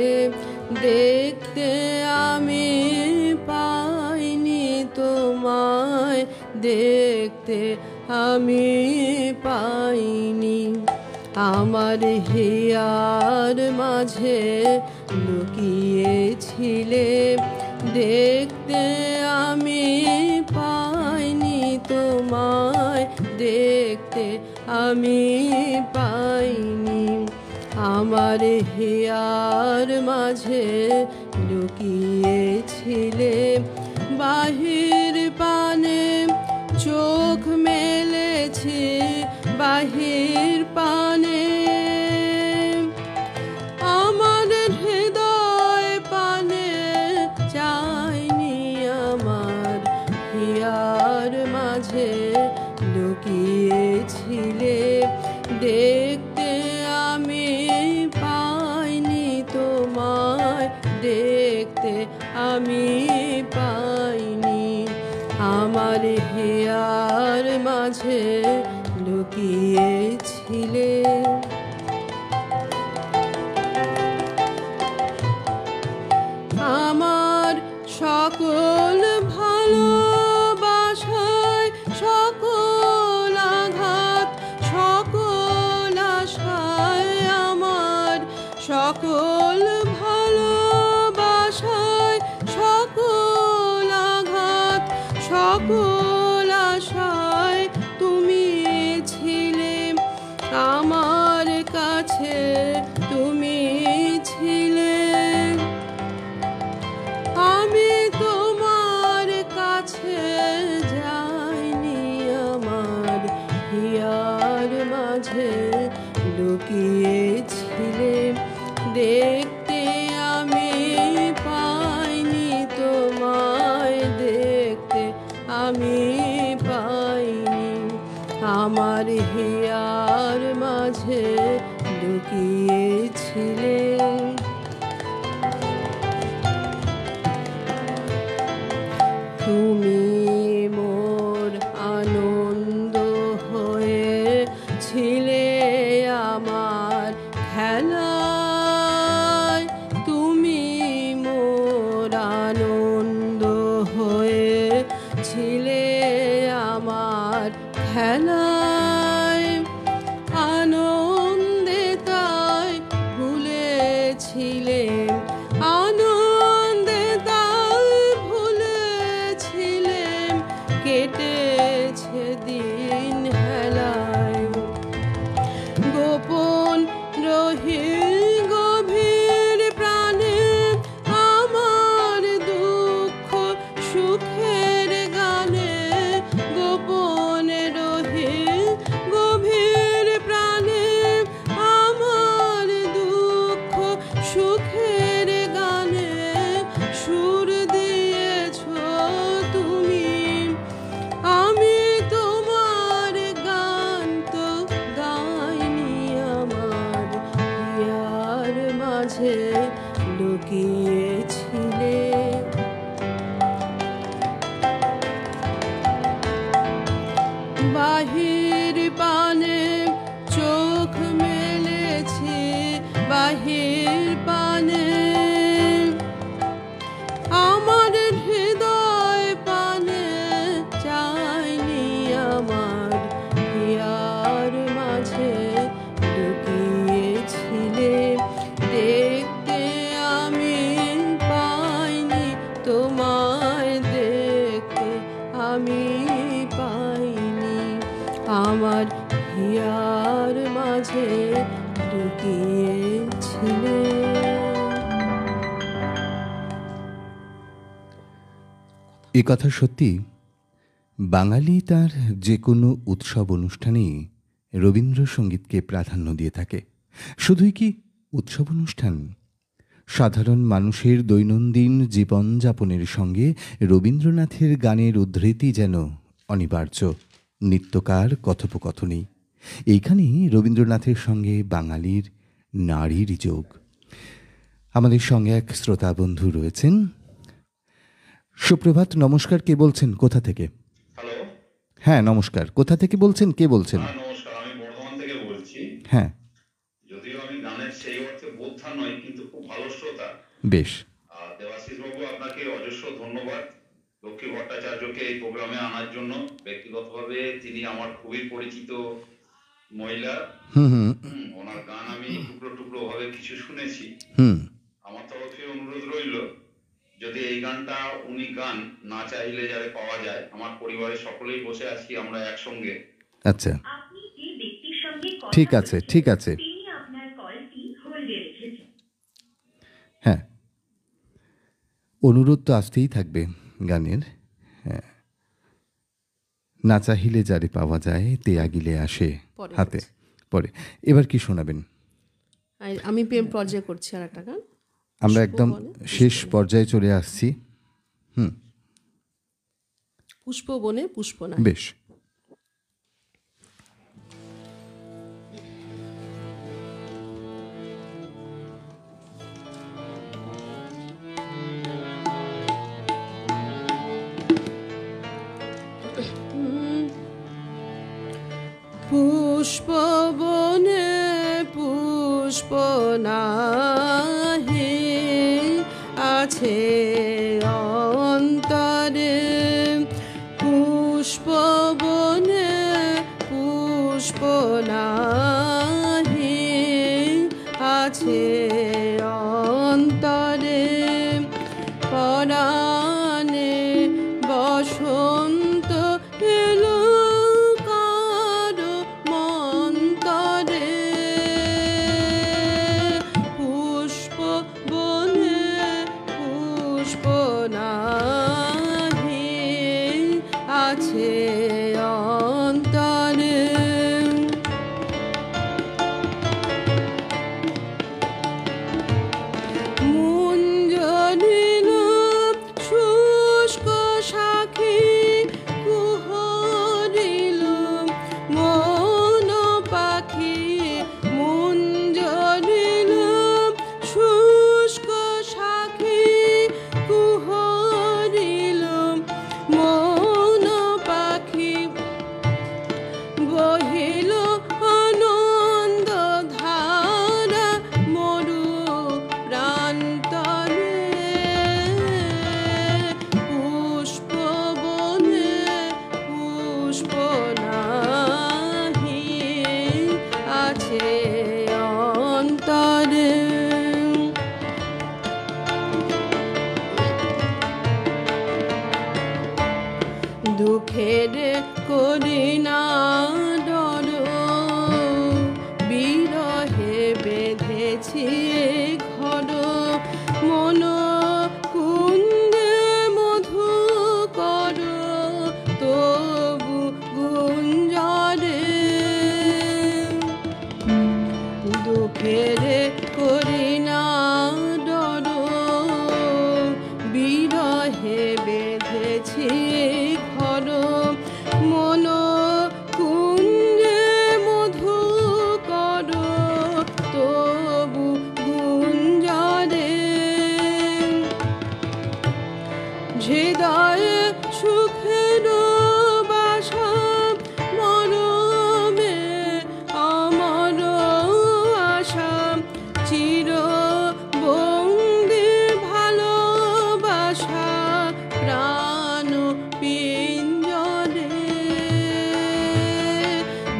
দেখতে আমি পাইনি তোমায়, দেখতে আমি পাইনি। আমার হিয়ার মাঝে লুকিয়েছিলে, দেখতে আমি পাইনি তোমায়, দেখতে আমি পাইনি। আমার হিয়ার মাঝে লুকিয়েছিলে, বাহির পানে চোখ মেলেছি, বাহির পানে আমার হৃদয় পানে চাইনি। আমার হিয়ার মাঝে লুকিয়েছিলে, দেখতে আমি আমার হিয়ার মাঝে লুকিয়েছিলে। আমার সকল ভালোবাসায়, সকল আঘাত, সকল আশায়, আমার সকল ভালোবাসায়, সকল আঘাত, সকল আশায় তুমি ছিলে আমার কাছে, তুমি ছিলে। আমি তোমার কাছে যাইনি, আমার হিয়ার মাঝে লুকিয়েছিলে। দেখতে আমি পাইনি তোমায়, দেখতে আমি পাইনি, আমার হিয়ার মাঝে লুকিয়েছিলে। তুমি মোর আনন্দ হয়ে ছিলে আমার খেলায়, তুমি মোর আনন্দ হয়ে ছিলে আমার খেলায়। আনন্দে তাই ভুলেছিলে, আনন্দে তাই ভুলেছিলে, কেটেছে দিন হেলায়। গোপন রহি গভীর প্রাণে আমার দুঃখ সুখের গানে, গোপন রহি গভীর প্রাণে আমার দুঃখ সুখের গানে সুর দিয়েছ তুমি। আমি তোমার গান তো গাইনি, আমার হিয়ার মাঝে লুকিয়েছিলে। বাহির পানে চোখ মেলেছি, বাহির পানে আমার হৃদয় পানে চাইনি, আমার হিয়ার মাঝে লুকিয়েছিলে। দেখতে আমি পাইনি তোমায়, দেখতে আমি পাইনি, আমার হিয়ার মাঝে লুকিয়েছিলে। এ কথা সত্যি, বাঙালি তার যে কোনো উৎসব অনুষ্ঠানেই রবীন্দ্রসঙ্গীতকে প্রাধান্য দিয়ে থাকে। শুধুই কি উৎসব অনুষ্ঠান, সাধারণ মানুষের দৈনন্দিন জীবনযাপনের সঙ্গে রবীন্দ্রনাথের গানের উদ্ধৃতি যেন অনিবার্য নিত্যকার কথোপকথনেই। এইখানেই রবীন্দ্রনাথের সঙ্গে বাঙালির নারীর যোগ। আমাদের সঙ্গে এক শ্রোতা বন্ধু রয়েছেন। সুপ্রভাত, নমস্কার, কে বলছেন, কোথা থেকে? হ্যালো। হ্যাঁ নমস্কার, কোথা থেকে বলছেন, কে বলছেন? নমস্কার, আমি বর্ধমান থেকে বলছি। হ্যাঁ, যদিও আমি গানের সেই অর্থে বোদ্ধা নই, কিন্তু খুব ভালো শ্রোতা। বেশ। আর দেবাশিস বাবু, আপনাকে অজস্র ধন্যবাদ লক্ষ্মী ভট্টাচার্যকে এই প্রোগ্রামে আনার জন্য। ব্যক্তিগতভাবে তিনি আমার খুবই পরিচিত মহিলা। ওনার গান আমি টুকরো টুকরো ভাবে কিছু শুনেছি। আমার তরফে অনুরোধ রইল, যদি এই গানটা উনি গান না চাইলে যাতে পাওয়া যায়। আমার পরিবারের সকলেই বসে আছি আমরা একসঙ্গে। আচ্ছা, ঠিক আছে, ঠিক আছে। হ্যাঁ, অনুরোধ তো আসতেই থাকবে গানের। হ্যাঁ, না চাহিলে যারে পাওয়া যায় তে আগিলে আসে হাতে। পরে এবার কি শোনাবেন? আমি প্রেম পর্যায়ে করছি আর একটা গান। আমরা একদম শেষ পর্যায়ে চলে আসছি। পুষ্পবনে পুষ্পনা। বেশ। পুষ্পবনে পুষ্প নাহি আছে অন্তরে, পুষ্পবনে পুষ্প নাহি আছে অন্তরে, পরাণে বসন্ত এলো কারো মন্তরে, পুষ্পবনে পুষ্প নাহি আছে অন্তরে। মুঞ্জনীল শুষ্ক শাখী কুহরিল মন পাখি, মুঞ্জনীল শুষ্ক শাখী কুহরিল মন পাখি, বহিল আনন্দ ধারা মরু প্রান্তরে, পুষ্পবনে পুষ্প নাহি আছে অন্তরে। দুঃখের করি না ডর, বিরহে বেঁধেছি ঘর, মন কুন্দে মধু কর তবু গুঞ্জরে, দুঃখের করি না ডর, বিরহে বেঁধেছি ঘর, মন কুঞ্জে মধু কর তবু গুঞ্জরে, হৃদয়ে সুখের বাসা মরমে আমার আশা, চির বন্দি ভালোবাসা প্রাণ পিঞ্জরে,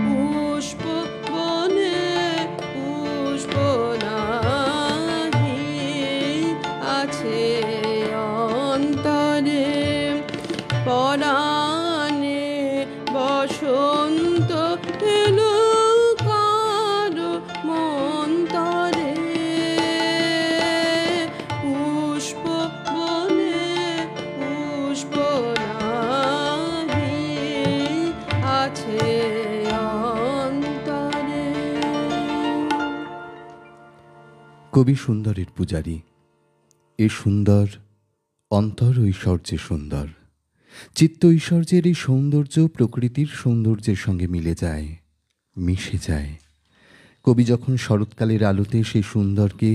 পুষ্পবনে পুষ্প নাহি আছে অন্তরে, পরাণে বসন্ত এলো কারো মন্তরে, পুষ্পবনে পুষ্প নাহি আছে অন্তরে। কবি সুন্দরের পূজারী। এ সুন্দর অন্তর ঐশ্বর্যে সুন্দর, চিত্ত ঐশ্বর্যের এই সৌন্দর্য প্রকৃতির সৌন্দর্যের সঙ্গে মিলে যায়, মিশে যায়। কবি যখন শরৎকালের আলোতে সেই সুন্দরকে,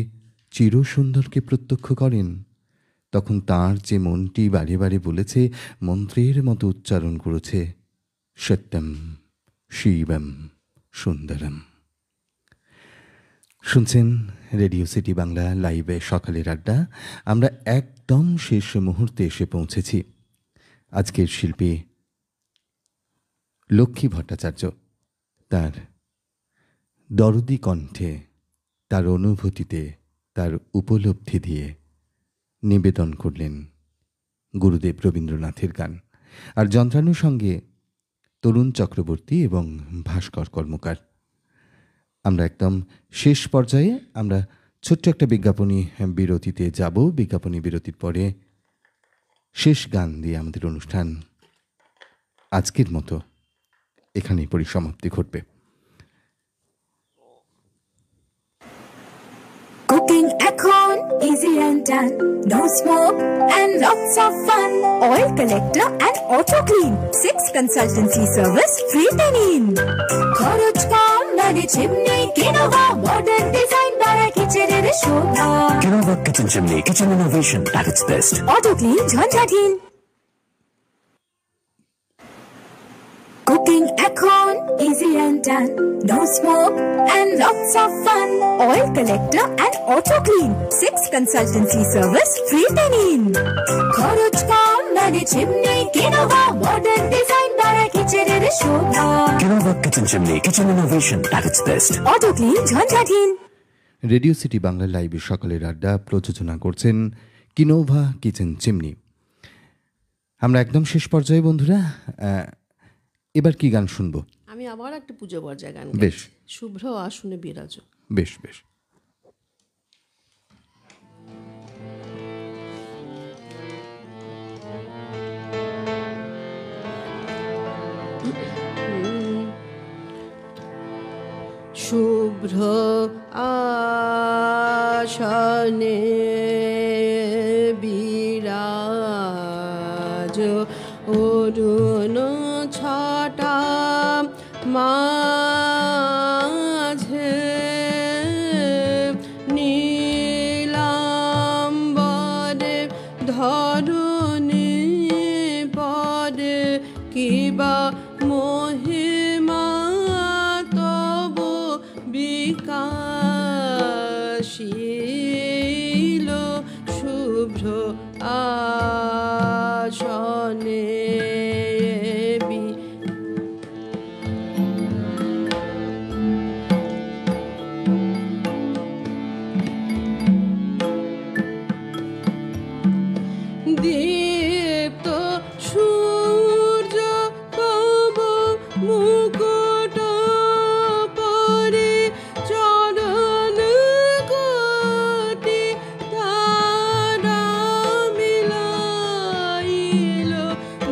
চির সুন্দরকে প্রত্যক্ষ করেন, তখন তাঁর যে মনটি বারে বারে বলেছে, মন্ত্রের মতো উচ্চারণ করেছে, সত্যম শিবম সুন্দরম। শুনছেন রেডিও সিটি বাংলা লাইভে সকালের আড্ডা। আমরা একদম শেষ মুহূর্তে এসে পৌঁছেছি। আজকের শিল্পী লক্ষ্মী ভট্টাচার্য তার দরদি কণ্ঠে, তার অনুভূতিতে, তার উপলব্ধি দিয়ে নিবেদন করলেন গুরুদেব রবীন্দ্রনাথের গান। আর যন্ত্রানুর সঙ্গে তরুণ চক্রবর্তী এবং ভাস্কর কর্মকার। আমরা একদম শেষ পর্যায়ে আমরা ছোট্ট একটা বিজ্ঞাপনী বিরতিতে যাব। বিজ্ঞাপনী বিরতির পরে শেষ গান দিয়ে আমাদের অনুষ্ঠান আজকের মতো এখানেই পরিসমাপ্তি ঘটবে। Cooking এখন easy and done, no smoke and lots of fun. Oil collector and auto clean, 6 consultancy service free in. খরচ কম মানে চিমনি কিনোভা, modern design দ্বারা কিচেনের শোভা। Kinova Kitchen Chimney, kitchen innovation at its best. Auto clean ঝঞ্ঝাটহীন। smoking এখন easy and done. No smoke and lots of fun. Oil collector and auto clean. 6 consultancy service free তে নিন। খরচ কম লাগে chimney কিনোভা, modern design দ্বারা কিচেনের শোভা। Kinova Kitchen Chimney, kitchen innovation at its best. Auto clean ঝঞ্ঝাটহীন। Radio city Bangla লাইভে সকালের আড্ডা প্রযোজনা করছেন কিনোভা কিচেন চিমনি। আমরা একদম শেষ পর্যায়ে বন্ধুরা, এবার কি গান শুনবো? আমি আবার একটা পুজো পর্যায়ে গান বেশ। গাইছি, শুভ্র আসনে বিরাজ। বেশ বেশ। শুভ্র আসনে বিরাজ, অরুণ ছটা মাঝে নীলাম্বরে ধরণী পরে কিবা মহিমা তব বিকাশীল শুভ্র আসনে দীপ্ত সূর্য তব মুকুট পরে চরণ কোটি তারা মিলাইল।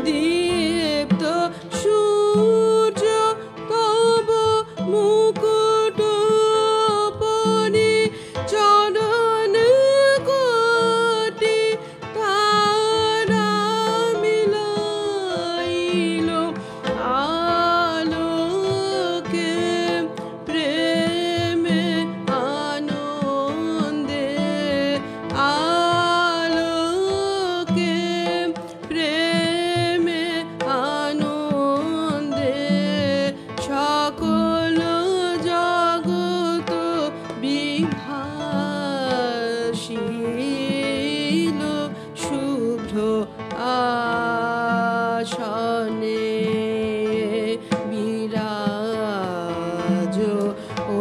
দীপ্ত সূর্য তব মুকুট পরে চরণ কোটি তারা মিলাইল। আলোকে প্রেমে আনন্দে, আলোকে প্রেমে আনন্দে সকল জগৎ বিভাসীল শুভ্র আসনে বিরাজ,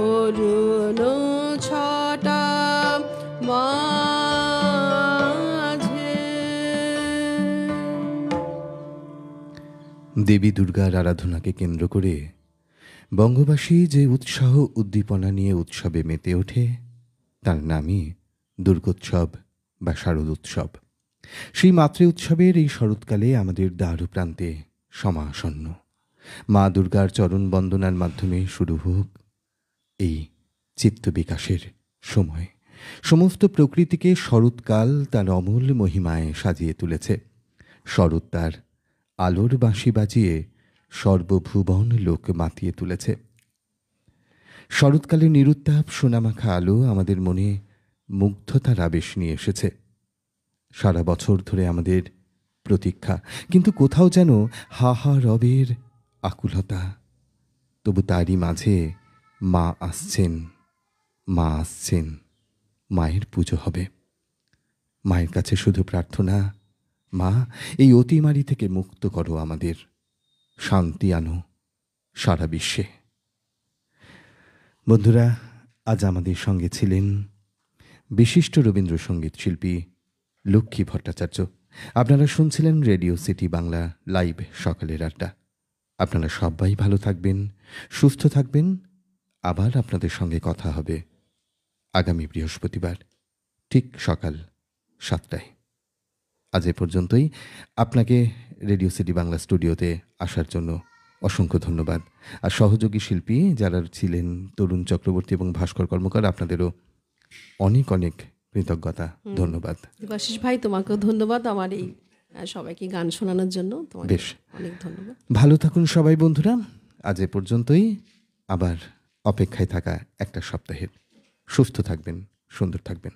অরুণ ছটা মাঝে। দেবী দুর্গার আরাধনাকে কেন্দ্র করে বঙ্গবাসী যে উৎসাহ উদ্দীপনা নিয়ে উৎসবে মেতে ওঠে তার নামই দুর্গোৎসব বা শারদ উৎসব। সেই মাতৃ উৎসবের এই শরৎকালে আমাদের দ্বার প্রান্তে সমাসন্ন। মা দুর্গার চরণ বন্দনার মাধ্যমে শুরু হোক এই চিত্ত বিকাশের সময়। সমস্ত প্রকৃতিকে শরৎকাল তার অমূল মহিমায় সাজিয়ে তুলেছে। শরৎ তার আলোর বাঁশি বাজিয়ে সর্বভুবন লোক মাতিয়ে তুলেছে। শরৎকালে নিরুত্তাপ সোনামাখা আলো আমাদের মনে মুগ্ধতার আবেশ নিয়ে এসেছে। সারা বছর ধরে আমাদের প্রতীক্ষা, কিন্তু কোথাও যেন হাহা রবের আকুলতা। তবু তারই মাঝে মা আসছেন, মা আসছেন, মায়ের পুজো হবে। মায়ের কাছে শুধু প্রার্থনা, মা এই অতিমারি থেকে মুক্ত করো আমাদের, শান্তি আনো সারা বিশ্বে। বন্ধুরা, আজ আমাদের সঙ্গে ছিলেন বিশিষ্ট রবীন্দ্রসঙ্গীত শিল্পী লক্ষ্মী ভট্টাচার্য। আপনারা শুনছিলেন রেডিও সিটি বাংলা লাইভ সকালের আড্ডা। আপনারা সবাই ভালো থাকবেন, সুস্থ থাকবেন। আবার আপনাদের সঙ্গে কথা হবে আগামী বৃহস্পতিবার ঠিক সকাল 7টায়। আজ এ পর্যন্তই। আপনাকে রেডিও সিটি বাংলা স্টুডিওতে আসার জন্য অসংখ্য ধন্যবাদ। আর সহযোগী শিল্পী যারা ছিলেন তরুণ চক্রবর্তী এবং ভাস্কর কর্মকার, আপনাদেরও অনেক অনেক কৃতজ্ঞতা, ধন্যবাদ। দেবাশিস ভাই, তোমাকেও ধন্যবাদ আমার এই সবাইকে গান শোনানোর জন্য। তোমাকে বেশ অনেক ধন্যবাদ। ভালো থাকুন সবাই বন্ধুরা। আজ এ পর্যন্তই। আবার অপেক্ষায় থাকা একটা সপ্তাহের। সুস্থ থাকবেন, সুন্দর থাকবেন।